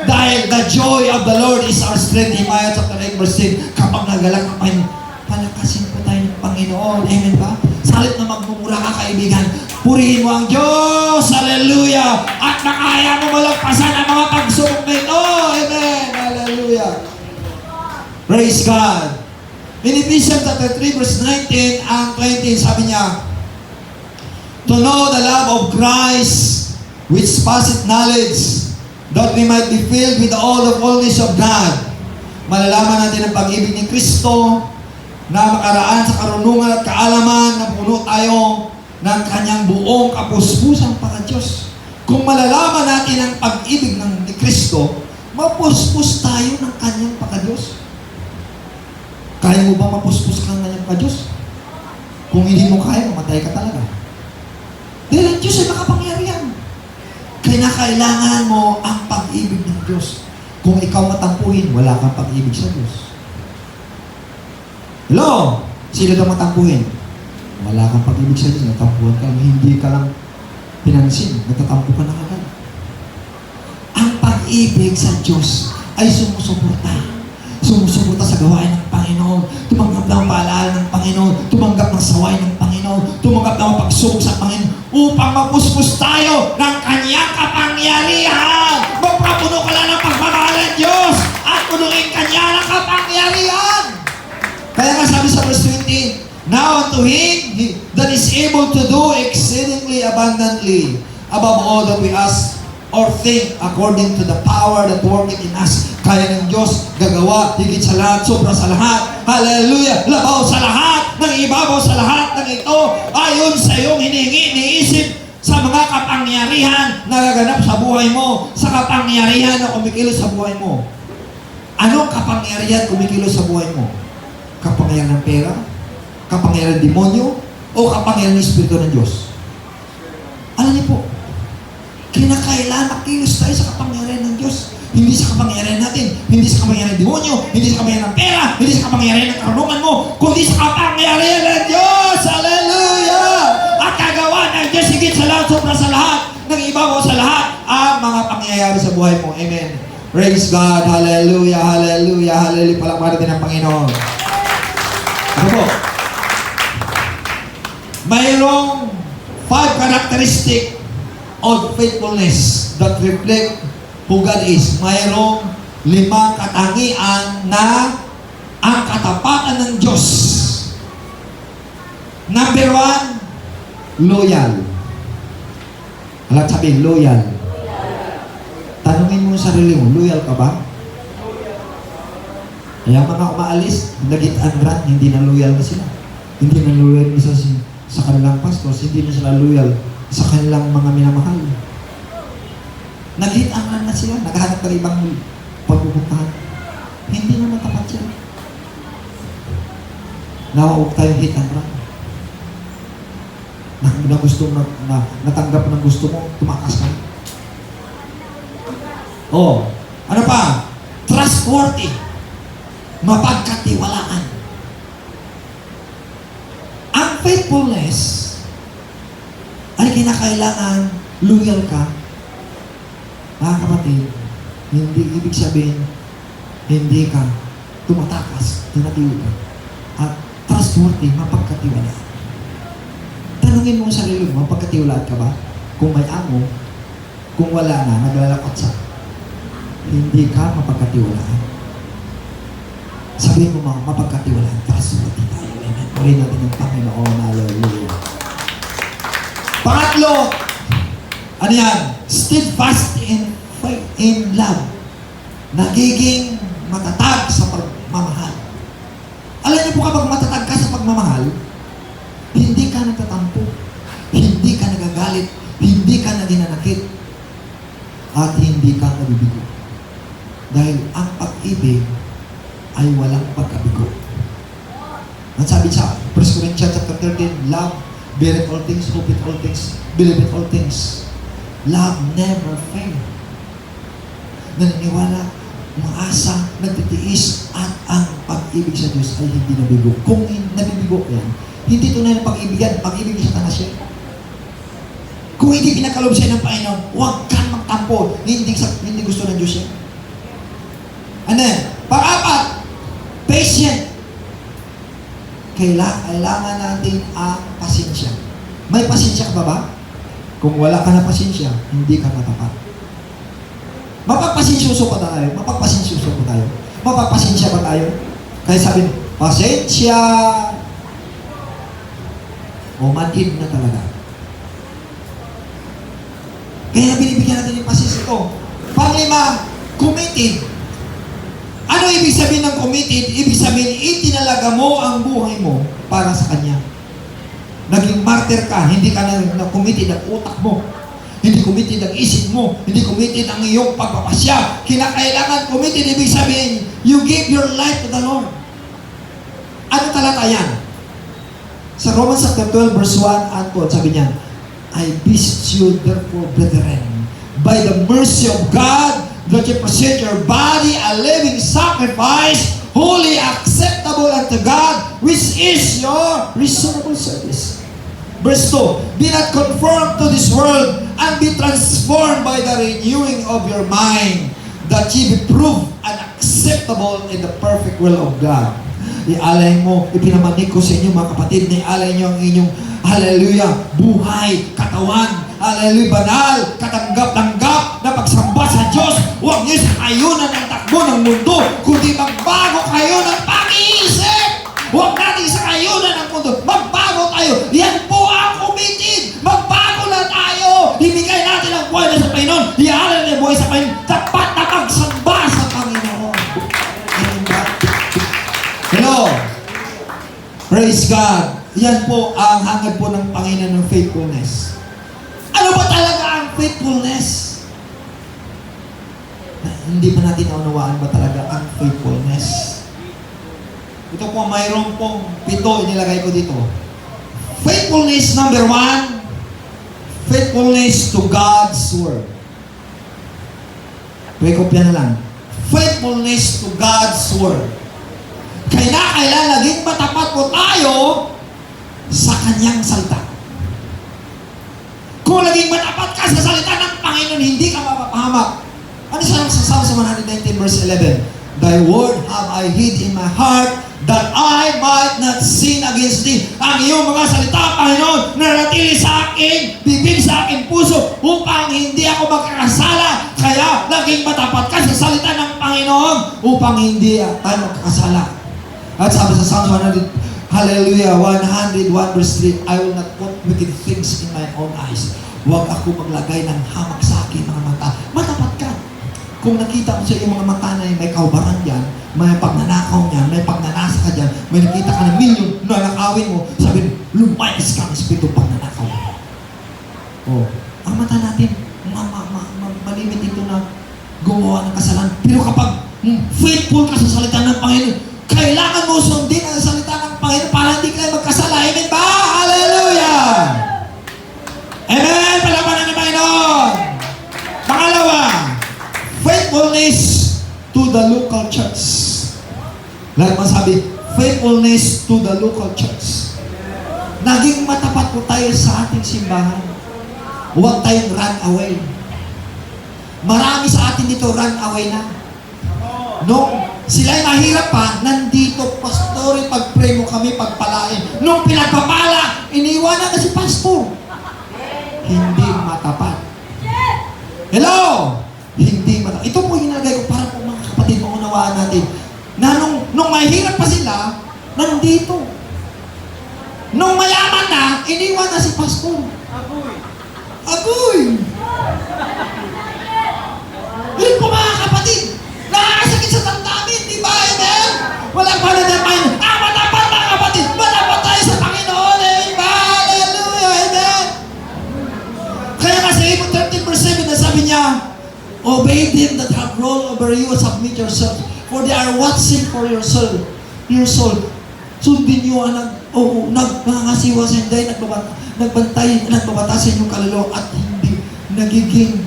Dahil the joy of the Lord is our strength. Nehemiah chapter 8 verse 10. Kapag nagalak ang Panginoon, palakasin po tayo ng Panginoon. Amen ba? Salit na magmumura ka, kaibigan, purihin mo ang Diyos. Hallelujah. At makaya mo malagpasan ang mga pagsubok na ito. Amen. Hallelujah. Praise God. In Ephesians chapter 3 verse 19 and 20, sabi niya, to know the love of Christ which passeth knowledge, that we might be filled with all the fullness of God. Malalaman natin ang pag-ibig ni Kristo na makaraan sa karunungan at kaalaman na puno tayo ng kanyang buong kapuspusang pagka-Diyos. Kung malalaman natin ang pag-ibig ni Kristo, mapuspus tayo ng kanyang pagka-Diyos. Kaya mo ba mapuspus ka ng kanyang pagka-Diyos? Kung hindi mo kaya, mamatay ka talaga. Dahil ang Diyos ay makapangyarihan. Kaya kailangan mo ang pag-ibig ng Diyos. Kung ikaw matampuhin, wala kang pag-ibig sa Diyos. Hello? Sino daw matampuhin? Wala kang pag-ibig sa Diyos. Natampuhan ka lang. Hindi ka lang pinansin. Natatampo ka na agad. Ang pag-ibig sa Diyos ay sumusuporta. Sumusuporta sa gawain ng Panginoon. Tumanggap ng paalala ng Panginoon. Tumanggap ng saway ng Panginoon. Tumanggap ng pagsubok sa Panginoon upang mapuspos tayo ng kanyang kapangyarihan. Magpapuno ka lang ng pagmamahal ng Diyos at punuin kanya ng kapangyarihan. Kaya nga sabi sa verse 20, now unto Him that is able to do exceedingly abundantly above all that we ask or think according to the power that worketh in us. Kaya ng Diyos gagawa, higit sa lahat, sobra sa lahat. Hallelujah! Labaw sa lahat, nang ibabaw sa lahat ng ito, ayon sa iyong hinihingi, niisip sa mga kapangyarihan na gaganap sa buhay mo, sa kapangyarihan na kumikilos sa buhay mo. Anong kapangyarihan kumikilos sa buhay mo? Kapangyarihan ng pera? Kapangyarihan ng demonyo? O kapangyarihan ng Espiritu ng Diyos? Alam niyo po, kinakailangan makilos tayo sa kapangyarihan ng Diyos. Hindi sa kapangyarihan natin, hindi sa kapangyarihan ng demonyo, hindi sa kapangyarihan ng pera, hindi sa kapangyarihan ng karunungan mo, kundi sa kapangyarihan ng Diyos. Hallelujah! At kagawa ng Diyos higit sa lahat, sobra sa lahat, nang ibabaw sa lahat, ang mga pangyayari sa buhay mo. Amen. Praise God. Hallelujah, hallelujah, hallelujah. Palakparin natin ang Panginoon. Ano po? Mayroong 5 characteristic of faithfulness that reflect who God is. Mayroong 5 katangian na ang katapatan ng Diyos. Number 1, loyal. Alam sabihin, loyal. Tanungin mo sa sarili mo, loyal ka ba? Kaya mga umaalis, nagit-angran, hindi na loyal na sila. Hindi na loyal na sa kanilang pastors, hindi na sila loyal sa kanilang mga minamahal. Nagit-angran na sila, naghahanap ng ibang pagpupuntahan. Hindi na matapat yan. Nawawag tayong hit-angran. Na gusto natanggap ng gusto mo, tumakas ka. Oh, ano pa? Trustworthy. Mapagkatiwalaan. Ang faithfulness ay kinakailangan loyal ka. Mga kapatid, hindi ibig sabihin hindi ka tumatakas, tunatili ka. At trustworthy, mapagkatiwalaan. Tanungin mo sa sarili mo, mapagkatiwalaan ka ba? Kung may amo, kung wala na, naglalakot sa hindi ka mapagkatiwalaan. Sabihin mo mga mapagkatiwalaan, trustworthy tayo. Amen. Purihin natin ang Panginoon. Hallelujah. Pangatlo, ano yan? Steadfast in love. Nagiging matatag sa pagmamahal. Alam niyo po kapag matatag ka sa pagmamahal, hindi ka nagtatampo, hindi ka nagagalit, hindi ka naginanakit, at hindi ka nabibigo. Dahil ang pag-ibig ay walang pagkabigo. Ang sabi sa 1 Corinthians chapter 13, love beareth all things, hopeth all things, believeth all things. Love never fail. Naniniwala, umaasa, nagtitiis, at ang pag-ibig sa Diyos ay hindi nabigo. Kung nabibigo yan, hindi tunay ng pag-ibig yan, pag-ibig sa tanas yan. Kung hindi pinakalob siya ng Panginoon, huwag kang magtampo. Hindi gusto ng Diyos yan. Ano yan? Pang-apat, patient. Kailangan natin ang pasensya. May pasensya ka ba? Kung wala ka na pasensya, hindi ka matapat. Mapagpasensyoso pa tayo. Mapagpasensyoso pa tayo. Mapagpasensya pa tayo. Kaya sabi, pasensya. O manhid na talaga. Kaya binibigyan natin yung pasensya ito. Panglima, committed. Ano ibig sabihin ng committed? Ibig sabihin, itinalaga mo ang buhay mo para sa Kanya. Naging martyr ka, hindi ka na committed ang utak mo. Hindi committed ang isip mo. Hindi committed ang iyong pagpapasya. Kinakailangan committed, ibig sabihin, you give your life to the Lord. Ano talata yan? Sa Romans chapter 12, verse 1 and 2, sabi niya, I beseech you therefore, brethren, by the mercy of God, that you present your body a living sacrifice, holy, acceptable unto God, which is your reasonable service. Verse 2, be not conformed to this world, and be transformed by the renewing of your mind, that ye be proved and acceptable in the perfect will of God. Ialay mo, ipinamanig ko sa inyo mga kapatid, na ialay nyo ang inyong, hallelujah, buhay, katawan, hallelujah, banal, katanggap-tanggap na pagsamba sa Diyos. Huwag niyo sa ayunan ng takbo ng mundo, kundi magbago kayo ng pag-iisip. Huwag natin sa ayunan ng mundo, magbago tayo. Yan po ang committed. Magbago na tayo. Ibigay natin ang buhay na sa Panginoon. Ialay na buhay sa Panginoon. Tapat na pagsamba sa Panginoon. Hello. Praise God. Yan po ang hangad po ng Panginoon ng faithfulness. Ano ba talaga ang faithfulness? Hindi pa natin naunawaan ba talaga ang faithfulness? Ito po, mayroon pong 7 inilagay ko dito. Faithfulness number 1, faithfulness to God's Word. Pwede na lang. Faithfulness to God's Word. Kailangan naging matapat po tayo sa Kanyang salita. Kung naging matapat ka sa salita ng Panginoon, hindi ka mapapahamak. Ano sa Psalms 119 verse 11? Thy word have I hid in my heart, that I might not sin against thee. Ang iyong mga salita, Panginoon, nanatili sa akin, bibig sa akin puso, upang hindi ako magkakasala. Kaya naging matapat ka sa salita ng Panginoon, upang hindi tayo magkakasala. At sabi sa Psalms 100, hallelujah, 101 verse 3, I will not put wicked things in my own eyes. Huwag ako maglagay ng hamak sa akin mga mata. Matapat ka. Kung nakita ko sa iyong mga mata na may kaubaran dyan, may pagnanakaw niyan, may pagnanasa ka dyan, may nakita ka ng milyon na nakawin mo, sabi, lumayas ka ng espiritu pagnanakaw. Oh, ang mata natin, malimit ito na gumawa ng kasalanan. Pero kapag faithful ka sa salita ng Panginoon, kailangan mo sundin ang salita ng Panginoon para hindi kayo magkasala. Amen ba? Hallelujah! Amen! Palapanan ng Panginoon! Pangalawa, faithfulness to the local church. Lahat masabi, faithfulness to the local church. Naging matapat po tayo sa ating simbahan. Huwag tayong run away. Marami sa atin dito run away na. Nung sila'y mahirap pa, nandito, pastor, pag-pray mo kami, pagpalain. Nung pinagpapala, iniwanan na si pastor. Hindi matapat. Hello! Hindi matapat. Ito po hinagay ko para po mga kapatid, maunawaan natin. Na nung mahirap pa sila, nandito. Nung mayaman na, iniwan na si pastor. Agoy! Yun po mga kapatid. Nakakasakit sa damdamin, di ba? Amen? Walang pananampain. Matapat mga kapatid. Matapat tayo sa Panginoon. Amen ba? Hallelujah. Amen. Kaya nga sa Hebrews 13 verse 7 na sabi niya, obey them that have rule over you and submit yourself, for they are watching for your soul. Your soul. Sundin niyo ang nagmangasiwa sa hindi, nagbantay, nagbabata sa inyong kaluluwa at hindi nagiging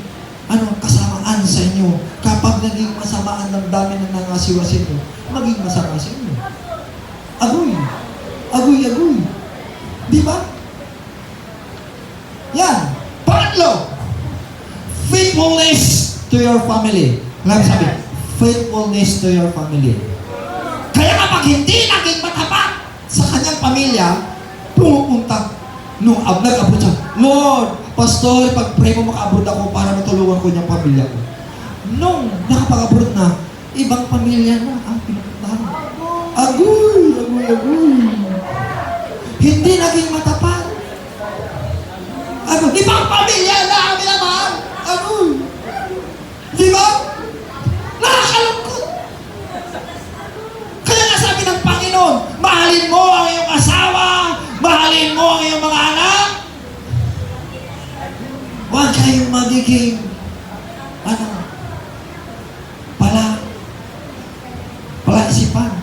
kasamaan sa inyo. Kapag naging masama ang damdamin ng nangasiwa sa inyo, maging masama sa inyo. Agoy. Agoy, agoy. Di ba? Yan. Pangatlo, faithfulness to your family. Lang sabi, faithfulness to your family. Kaya kapag hindi naging matapat sa kanyang pamilya, pumupunta nung nag-abroad siya, Lord, Pastor, pag-pray mo maka-abroad ako para matulungan ko niyang pamilya ko. Nung nakapag-abroad na, ibang pamilya na ang pinupuntahan. Agoy! Agoy! Agoy! Hindi naging matapat. Agoy! Ibang pamilya na ang minamahal. Agoy! Di ba? Nakakalungkot. Kaya nga sabi ng Panginoon, mahalin mo ang iyong asawa, mahalin mo ang iyong mga anak. Huwag kayong magiging palaisipan,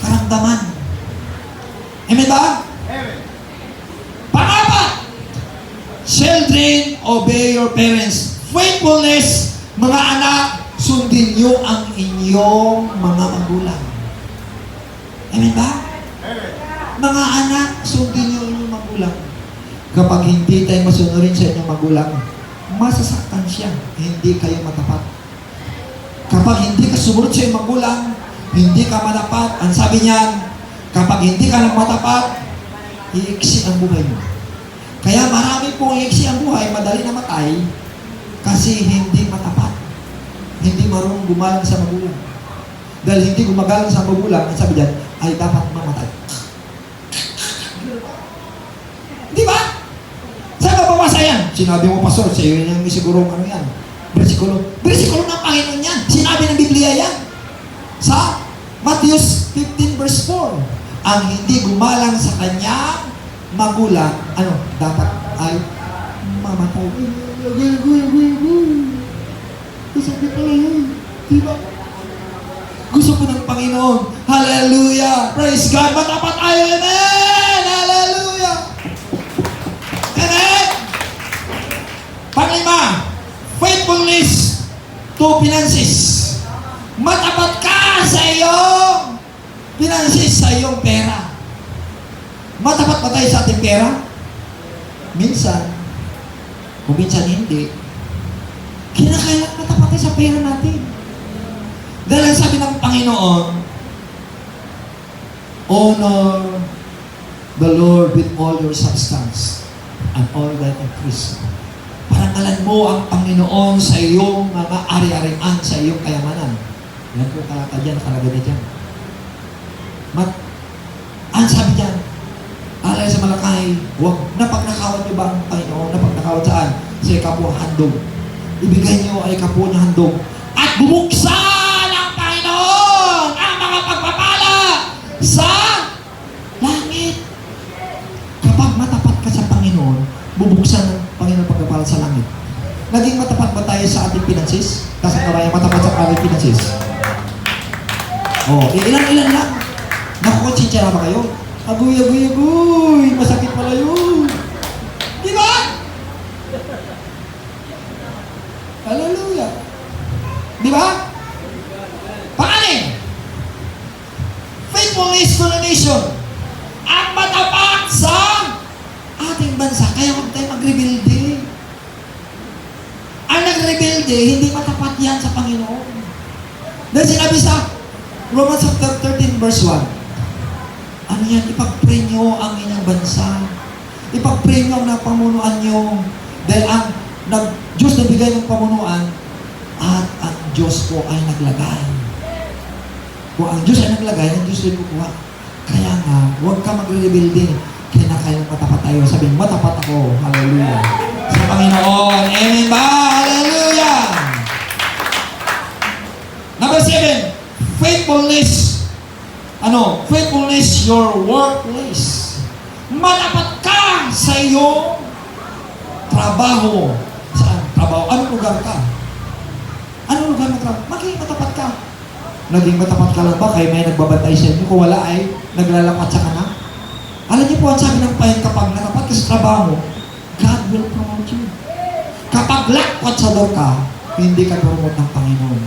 karamdaman. Amen ba? Amen. Pang-apat, children, obey your parents. Faithfulness, mga anak, sundin niyo ang inyong mga magulang. Amen ba? Amen. Mga anak, sundin niyo ang inyong magulang. Kapag hindi tayo masunurin sa inyong magulang, masasaktan siya, hindi kayo matapat. Kapag hindi ka sumunod sa iyong magulang, hindi ka matapat. Ang sabi niyan, kapag hindi ka lang matapat, iiksi ang buhay mo. Kaya marami pong iiksi ang buhay, madali na matay, kasi hindi matapat. Hindi marunong gumalang sa magulang. Dahil hindi gumagalang sa magulang, ang sabi diyan, ay dapat mamatay. Di ba? Saan ka babasa yan? Sinabi mo, Pastor, sa iyo yung siguro ano yan. Bersikulo ng Panginoon yan. Sinabi ng Biblia yan. Sa Matthew 15 verse 4. Ang hindi gumalang sa kanyang magulang, dapat ay mamatay. Sabi pala yun. Diba? Gusto ko ng Panginoon. Hallelujah! Praise God! Matapat tayo. Amen! Hallelujah! Amen! Panglima, faithfulness to finances. Matapat ka sa iyong finances, sa iyong pera. Matapat ba tayo sa ating pera? Minsan. Kung minsan hindi. Kinakailangan matapat tayo sa pera natin. Dahil ang sabi ng Panginoon, honor the Lord with all your substance and all that increase. Parangalan mo ang Panginoon sa iyong mga ari-arian, sa iyong kayamanan. Yan po kalata dyan, nakalagay na dyan. Ang sabi dyan, alay sa Malakay, huwag napagnakawan niyo ba ang Panginoon? Napagnakawan saan? Sa ikapuang handog. Ibigay niyo ay ikapuang handog. At bubuksan ang Panginoon ang mga pagpapala sa langit. Kapag matapat ka sa Panginoon, bubuksan ng Panginoon pagpapala sa langit. Naging matapat ba tayo sa ating finances? Kasi kabayan, matapat sa ating finances. Ilan lang. Nakukonsinsya na ba kayo? Agoy, agoy, agoy. Masakit pala yun. Di ba? Hallelujah. Di ba? Pangalim, faithfulness to the nation. Ang matapat sa ating bansa. Kaya huwag tayo mag-rebelde. Ang nag-rebelde, hindi matapat yan sa Panginoon. Dahil sinabi sa Romans chapter 13 verse 1, ano yan? Ipag-pray nyo ang inyong bansa. Ipag-pray nyo ang napamunuan nyo. Dahil ang Diyos na bigay ng pamunuan at ang Diyos po ay naglagay. Kung ang Diyos ay naglagay, ang Diyos din kukuha. Kaya nga, huwag ka mag-rebelde. Kinakailang matapat tayo. Sabihin, matapat ako. Hallelujah. Sa Panginoon. Amen ba? Hallelujah. Number 7, faithfulness. Faithfulness your workplace. Matapat ka sa iyong trabaho. Saan? Trabaho. Anong lugar ka? Anong lugar mo trabaho? Maging matapat ka. Naging matapat ka lang ba? Kaya may nagbabantay sa inyo. Kung wala ay naglalapat sa kana. Alam niyo po ang sabi ng Panginoon, kapag natapat ka sa trabaho mo, God will promote you. Kapag lakwat sa door ka, hindi ka promote ng Panginoon.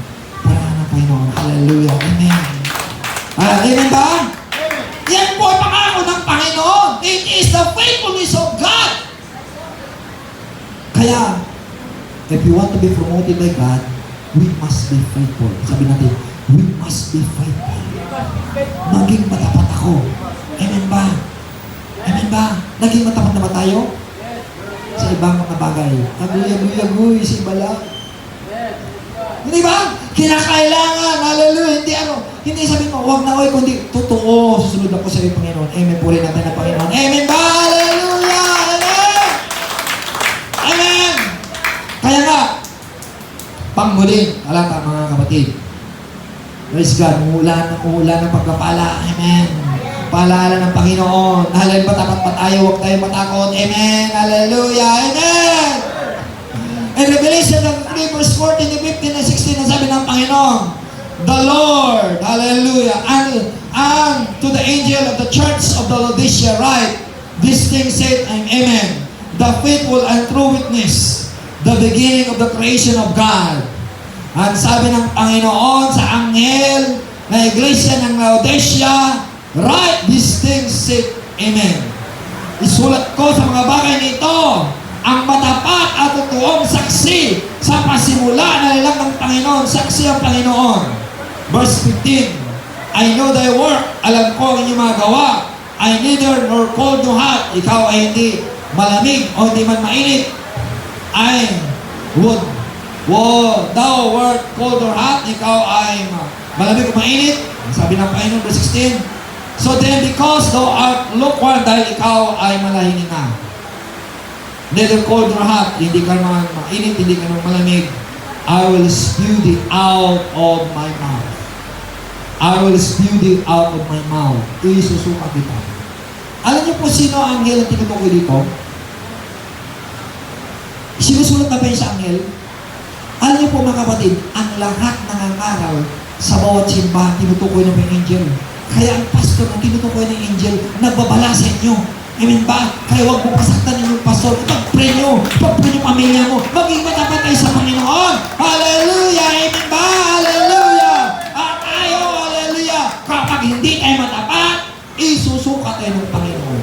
Para ng Panginoon. Hallelujah. Amen. Amen ba? Yan po ang pangako ng Panginoon. It is the faithfulness of God. Kaya, if you want to be promoted by God, we must be faithful. Sabi natin, we must be faithful. Maging matapat ako. Amen ba? Amen ba? Naging matapat na ba tayo? Sa ibang mga bagay. Aguy, sa iba lang. Hindi ba? Kinakailangan. Hallelujah. Hindi sabihin mo, huwag na oy, kundi totoo. Susunod ako sa iyo, Panginoon. Amen po rin natin na Panginoon. Amen ba? Hallelujah! Amen! Amen! Kaya nga, panghuling, alata mga kapatid. Praise God, umuulan ng pagpapala. Amen. Paalala ng Panginoon. Hallelujah, tapat pa tayo, huwag tayo matakot. Amen. Hallelujah. Amen. In Revelation 3 verse 14 to 15 and 16, ang sabi ng Panginoon, the Lord, hallelujah, and to the angel of the church of the Laodicea write, this thing said, and amen, the faithful and true witness, the beginning of the creation of God. Ang sabi ng Panginoon sa anghel na iglesia ng Laodicea, write these things said, amen. Isulat ko sa mga bagay nito ang matapat at totoong saksi sa pasimula na nilang ng Panginoon. Saksi ang Panginoon. Verse 15, I know thy work. Alam ko ang inyong mga gawa. I neither nor cold nor hot. Ikaw ay hindi malamig o hindi man mainit. I would thou wert cold or hot. Ikaw ay malamig o mainit. Sabi ng Panginoon, verse 16. So then, because thou art lukewarm, dahil ikaw ay malahing na. Neither cold nor hot, hindi ka naman mainit, hindi ka naman malamig. I will spew thee out of my mouth. I will spew thee out of my mouth. Isusuka kita. Alam niyo po sino ang anghel ang tinutukoy dito? Sinusulat na ba yun sa anghel? Alam niyo po mga kapatid, ang lahat ng aral sa bawat simbahan, tinutukoy na may angel. Kaya ang pastor na tinutukoy ng angel, nagbabala sa inyo. Amen ba? Kaya huwag mo pasaktan ninyong pastor. Pag-pray nyo pamilya mo. Maging matapat tayo sa Panginoon. Hallelujah! Amen ba? Hallelujah! At tayo, hallelujah! Kapag hindi tayo matapat, isusuka tayo ng Panginoon.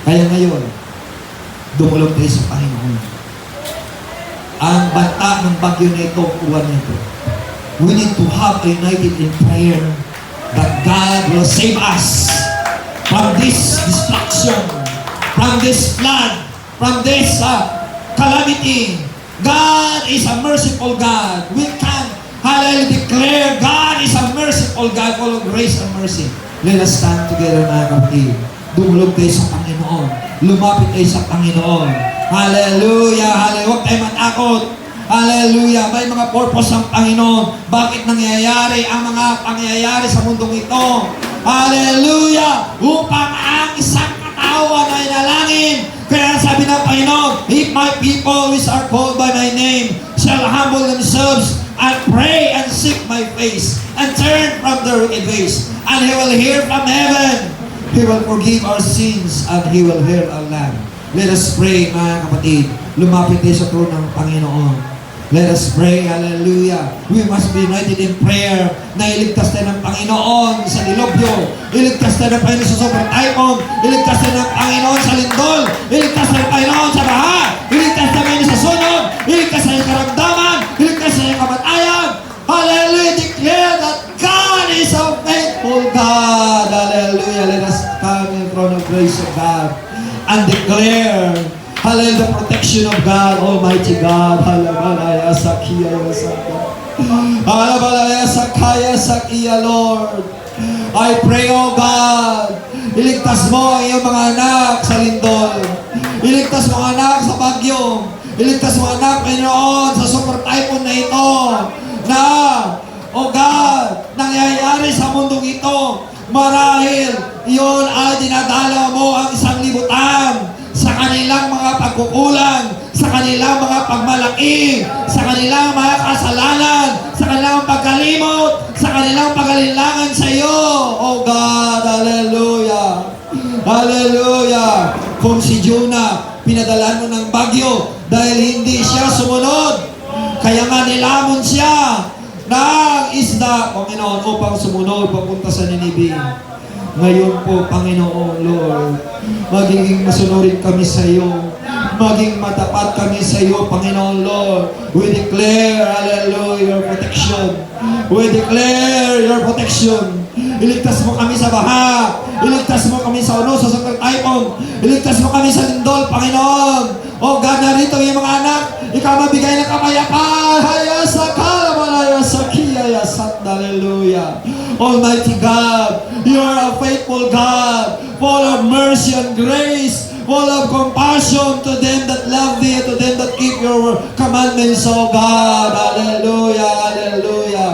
Kaya ngayon, dumulog tayo sa Panginoon. Ang banta ng bagyo na ito, uwan na ito. We need to have a united in prayer that God will save us from this destruction, from this flood, from this calamity. God is a merciful God. We can, hallelujah, declare God is a merciful God, full of grace and mercy. Let us stand together, mga kapatid. Dumulog tayo sa Panginoon. Lumapit tayo sa Panginoon. Hallelujah, hallelujah. Huwag tayo matakot. Hallelujah. May mga purpose ang Panginoon. Bakit nangyayari ang mga pangyayari sa mundong ito? Hallelujah! Upang ang isang katawan ay nalangin. Kaya sabi ng Panginoon, if my people which are called by my name shall humble themselves and pray and seek my face and turn from their wicked ways, and He will hear from heaven. He will forgive our sins and He will heal our land. Let us pray, mga kapatid. Lumapit tayo sa trono ng Panginoon. Let us pray, hallelujah. We must be united in prayer na iligtas tayo ng Panginoon sa dilubyo. Iligtas tayo ng Panginoon sa sobrang typhoon. Iligtas tayo ng Panginoon sa lindol. Iligtas tayo ng Panginoon sa baha. Iligtas tayo sa sunog. Iligtas tayo sa karamdaman. Iligtas tayo sa kamatayan. Hallelujah. Declare that God is a faithful God. Hallelujah. Let us come in front of grace of God and declare, hallelujah, the protection of God, Almighty God. Hallelujah, Sakiya, Hallelujah, Sakaya, Sakiya, Lord. I pray, oh God, iligtas mo ang iyong mga anak sa lindol. Iligtas mo ang anak sa bagyo. Iligtas mo ang anak, Panginoon, sa super typhoon na ito. Na, oh God, nangyayari sa mundong ito. Marahil, iyon ay dinadala mo ang isang libutan sa kanilang mga pagkukulang, sa kanilang mga pagmalaki, sa kanilang mga kasalanan, sa kanilang pagkalimot, sa kanilang pag-alinlangan sa iyo. Oh God, hallelujah. Hallelujah. Kung si Jonah, pinadalan mo ng bagyo dahil hindi siya sumunod. Kaya nga nilamon siya ng isda, Panginoon, upang sumunod papunta sa Ninive. Ngayon po, Panginoon, Lord, magiging masunurin kami sa iyo. Maging matapat kami sa iyo, Panginoon Lord. We declare, hallelujah, your protection. We declare your protection. Iligtas mo kami sa baha. Iligtas mo kami sa uno, sa typhoon. Iligtas mo kami sa lindol, Panginoon. O God, narito yung mga anak. Ikaw mabigay ng kapayapaan. Hayasa kalamalaya sa kiyaya sanda. Hallelujah. Almighty God, you are a faithful God, full of mercy and grace, full of compassion to them that love thee, to them that keep your commandments, O God. Hallelujah, hallelujah.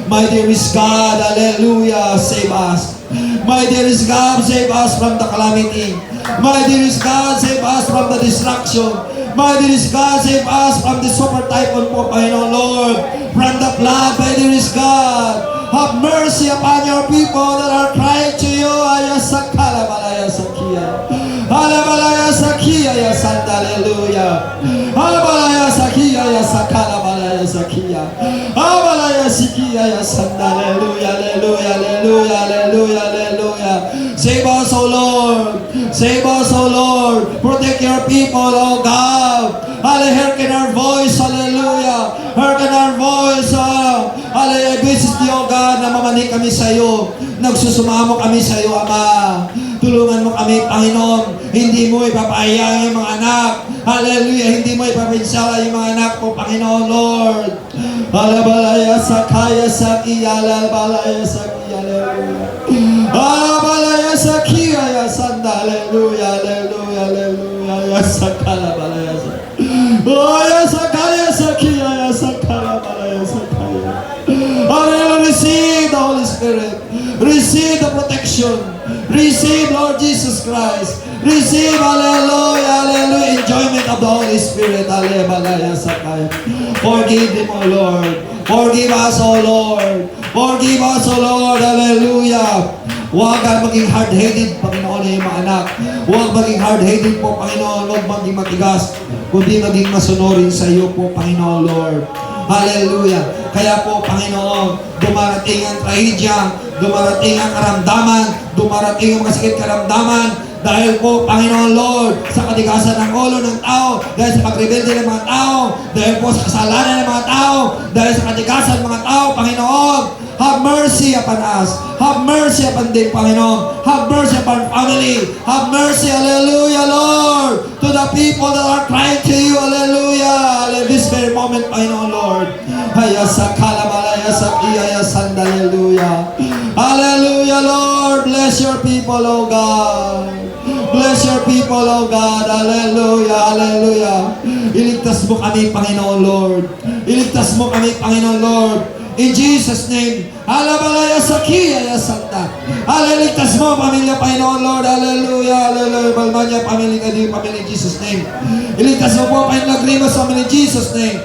My dearest God, hallelujah, save us. My dearest God, save us from the calamity. My dearest God, save us from the destruction. My dearest God, save us from the super typhoon po, Panginoon Lord, from the flood, my dearest God. Have mercy upon your people that are crying to you. Ayasakala balaya sakia. Halabalaya sakia ya santa, hallelujah. Halabalaya sakia ya sakala balaya sakia. Halabalaya sikia ya santa, hallelujah, hallelujah, hallelujah, hallelujah, hallelujah. Save us, O Lord. Save us, O Lord. Protect your people, O God. Hallelujah, hearken our voice, hallelujah. Hearken our voice, hallelujah. Visit you, O God, na mamani kami sa iyo. Nagsusumamo kami sa iyo, Ama. Tulungan mo kami, Panginoon. Hindi mo ipapahayaan yung mga anak. Hallelujah. Hindi mo ipapinsala yung mga anak mo, Panginoon, Lord. Halabalaya sakaya sakiya, halabalaya sakiya, hallelujah. Halabalaya sakiya, ya sanda, hallelujah, hallelujah, hallelujah, ya sakala balaya sakiya. Oh, ya sakaya sakiya, ya sakala balaya sakiya. Hallelujah. Receive the Holy Spirit. Receive the protection. Receive, Lord Jesus Christ. Receive, hallelujah, hallelujah, enjoyment of the Holy Spirit. Hallelujah, sakaya. Forgive them, O Lord. Forgive us, O Lord. Forgive us, O Lord. Hallelujah. Huwag ka maging hard-headed, Panginoon, na yung mga anak. Huwag maging hard-headed po, Panginoon. Huwag maging matigas, kundi maging masunurin sa iyo po, Panginoon, Lord. Hallelujah. Kaya po, Panginoon, dumarating ang trahedya, dumarating ang karamdaman, dumarating ang masakit karamdaman, dahil po, Panginoon Lord, sa katigasan ng ulo ng tao, dahil sa pagrebelde ng mga tao, dahil po sa kasalanan ng mga tao, dahil sa katigasan ng mga tao, Panginoon, have mercy upon us. Have mercy upon them, Panginoon. Have mercy upon family. Have mercy, hallelujah, Lord, to the people that are crying to you, hallelujah, at this very moment, Panginoon Lord. Hayasakala balaya sakiya sanda, hallelujah. Hallelujah, Lord. Bless your people, O God. Bless your people, O God. Hallelujah, hallelujah. Iligtas mo kami, Panginoon Lord. Iligtas mo kami, Panginoon Lord. In Jesus' name. Halabalaya sakiya ya santa. Haliligtas mo, pamilya, Panginoon Lord. Hallelujah, hallelujah. Balmanya, pamilya ka din, pamilya, in Jesus' name. Iligtas mo po, Panginoon, Lagrimas, pamilya, in Jesus' name.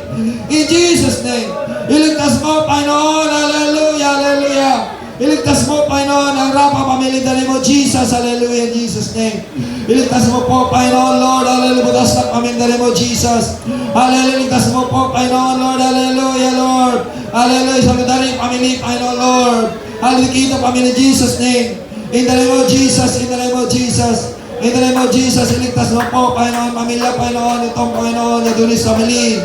In Jesus' name. Iligtas mo, Panginoon. Hallelujah, hallelujah. Iligtas mo, Panginoon, ang Rapa, pamilya, dali mo, Jesus. Hallelujah, in Jesus' name. Iligtas mo po, Panginoon, Lord. Hallelujah, butas na pamilya, dali mo, Jesus. Hallelujah, iligtas mo po, Panginoon, Lord. Hallelujah, Lord. Hallelujah, saludari, pamilya, Panginoon, Lord. Hallelujah, kita, pamilya, in Jesus' name. In the name of Jesus, in the name of Jesus. In the name of Jesus, iligtas mo po, Panginoon, pamilya, Panginoon, itong Panginoon, na dulis family.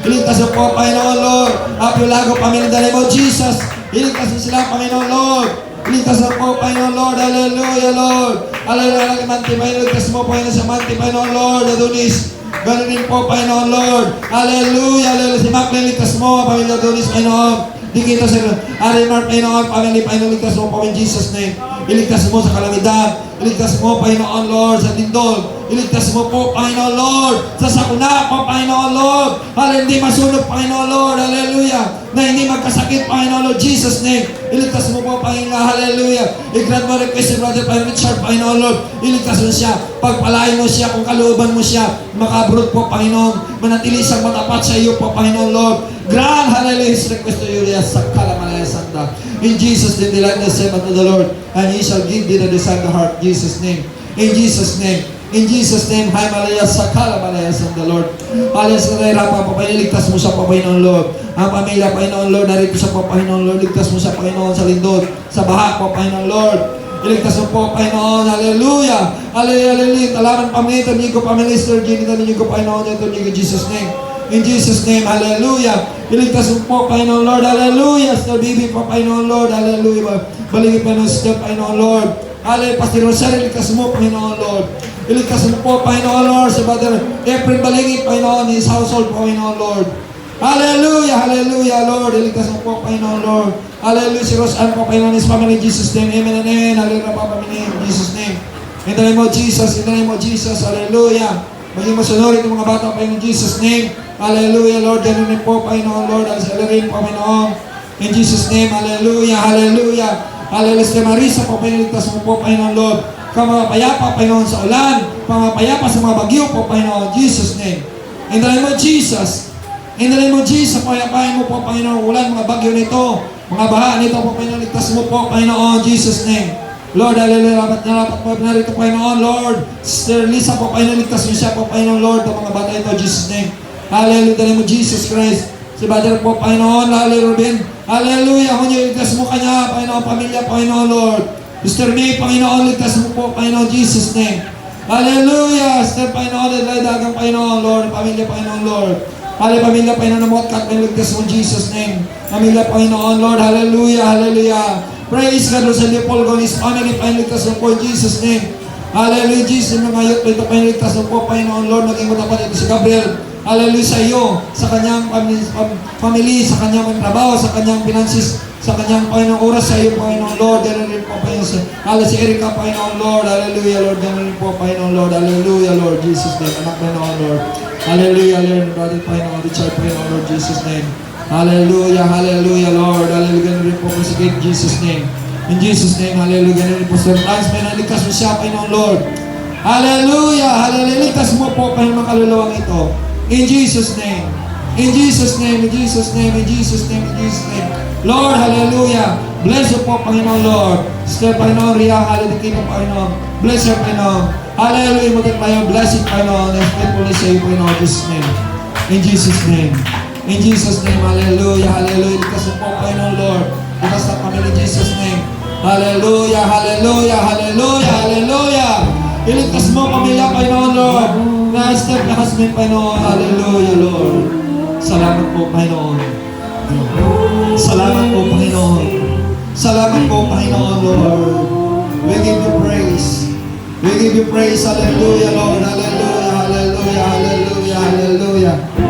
Iligtas mo po, Panginoon, Lord. Apulago, pamilya, in the name of Jesus. Iligtas mo sila, Panginoon, Lord. Iligtas mo po, Panginoon, Lord. Hallelujah, Lord. Hallelujah, Manti, Panginoon. Iligtas mo, Panginoon, sa Manti, Panginoon, Lord. Adonis. Ganun din po, Panginoon, Lord. Hallelujah, hallelujah. Si Macklin, iligtas mo, Panginoon, Adonis, Panginoon. Di kita sa Arimar, Panginoon, pamilya, Panginoon, iligtas mo po in Jesus' name. Iligtas mo sa kalamidad. Iligtas mo, Panginoon, Lord, sa lindol. Iligtas mo po, Panginoon, Lord, sa sakuna po, Panginoon, Lord. Hallelujah, hindi masunog, Panginoon, Lord. Hallelujah. Na hindi magkasakit, Panginoon, Lord, Jesus' name. Iligtas mo po, Panginoon, hallelujah. I-grant mo request si Brother Panginoon Richard, Panginoon, Lord. Iligtas mo siya. Pagpalain mo siya, kung kalooban mo siya. Makabrot po, Panginoon. Manatili siyang matapat sa iyo po, Panginoon, Lord. Grant, hallelujah, his request to you, yes, sakala malaya santa. In Jesus' name, delight the same unto the Lord, and He shall give thee the desire of the heart. In Jesus' name. In Jesus' name. In Jesus' name, Hay Malaya Sakala Malaya Santa Lord. Alas na nahirapan po, Panginoon, mo sa Panginoon Lord. Ang pamilya, Panginoon Lord, narito sa Panginoon Lord, ligtas mo sa Panginoon sa lindol, sa baha po, Panginoon Lord. Iligtas mo po, Panginoon. Hallelujah. Hallelujah. Hallelujah. Talaman pamilya, Tamigo, pamilya, Sir Jenny, Tamigo, Panginoon, Tamigo, Jesus' name. In Jesus' name, hallelujah. Iligtas mo po, Panginoon Lord, hallelujah. Sir Bibi po, Panginoon Lord, hallelujah. Baligin pa ng step, Panginoon Lord. Hallelujah. Pastor Rosario, iligtas mo, Panginoon Lord. Iligtas mo po, Panginoon Lord, sa Brother April Baligid, Panginoon, his household, Panginoon Lord. Hallelujah, hallelujah, Lord. Iligtas mo po, Panginoon Lord. Hallelujah, si Rosan po, Panginoon, his family, in Jesus' name. Amen and amen. Hallelujah, Papa, in Jesus' name. In the name of Jesus, in the name of Jesus, hallelujah. Maging masunurin ng mga bata, Panginoon, in Jesus' name. Hallelujah, Lord. Ganun din po, Panginoon, Lord. Hallelujah, Panginoon. In Jesus' name, hallelujah, hallelujah. Hallelujah, si Marisa po, Panginoon, mo po, Panginoon, Lord. Kamapayapa, Panginoon, sa ulan. Kamapayapa sa mga bagyo po, Panginoon, in Jesus' name. In the name of Jesus. In the name of Jesus, payapain mo po, Panginoon, ulan, mga bagyo nito, mga baha nito po, Panginoon, ligtas mo po, Panginoon, Jesus' name. Lord, hallelujah, lapat po, narito, Panginoon, Lord. Sister Lisa po, Panginoon, ligtas mo siya po, Panginoon, Lord, ang mga bata ito, Jesus' name. Hallelujah, in the name of Jesus Christ. Si Brother po, Panginoon, hallelujah, Ruben. Hallelujah, kung ligtas mo kanya, Panginoon, pamilya, Panginoon, Lord. Sister May, Panginoon, ligtas mo po, Panginoon, Jesus' name. Hallelujah, Sister, Panginoon, dagang, Panginoon, Lord, pamilya, Panginoon, Lord. Hallelujah, pamilya, Panginoon, namot kat, ligtas mo, Jesus' name. Pamilya, Panginoon, Lord, hallelujah, hallelujah. Praise God, Lord, sa Leopold, God, his family, Panginoon, ligtas mo po, Jesus' name. Hallelujah, Jesus, mga youth, Panginoon, ligtas mo po, Panginoon, Lord, maging matapat ito si Gabriel. Hallelujah sa iyo, sa kanyang family, sa kanyang trabaho, sa kanyang finances, sa kanyang Panginoong oras sa iyo, Panginoon Lord. Hallelujah po, Panginoon. Hallelujah si Erika, Panginoon Lord. Hallelujah, Lord. Hallelujah po, Panginoon Lord. Hallelujah, Lord. Jesus' name. Anak, Panginoon Lord. Hallelujah, Lord. Brother, Panginoon. Richard, Panginoon Lord. Jesus' name. Hallelujah, hallelujah, Lord. Hallelujah, Lord po, Panginoon. Jesus' name. In Jesus' name, hallelujah. Hallelujah po, Sir Lance. Panginoon, ligtas mo siya, Panginoon Lord. Hallelujah, hallelujah. Ligtas mo po, Panginoon, kaluluwang ito. In Jesus' name. In Jesus' name, in Jesus' name, in Jesus' name, in Jesus' name. Lord, hallelujah. Bless you po, Panginoon Lord. Sister, Panginoon, Ria, hallelujah po, Panginoon. Bless you, Panginoon. Hallelujah, mo tayo. Bless you, Panginoon. And faithfulness sa iyo, Panginoon, in Jesus' name. In Jesus' name. In Jesus' name, hallelujah, hallelujah. Ligtas po, Panginoon Lord. Ligtas na kami in Jesus' name. Hallelujah, hallelujah, hallelujah, hallelujah. Iligtas mo, pamilya, Panginoon Lord. Na-step na husband, Panginoon. Hallelujah, Lord. Salamat po, Panginoon. Salamat po, Panginoon. Salamat po, Panginoon, Lord. We give you praise. We give you praise. Hallelujah, Lord. Hallelujah, hallelujah, hallelujah, hallelujah.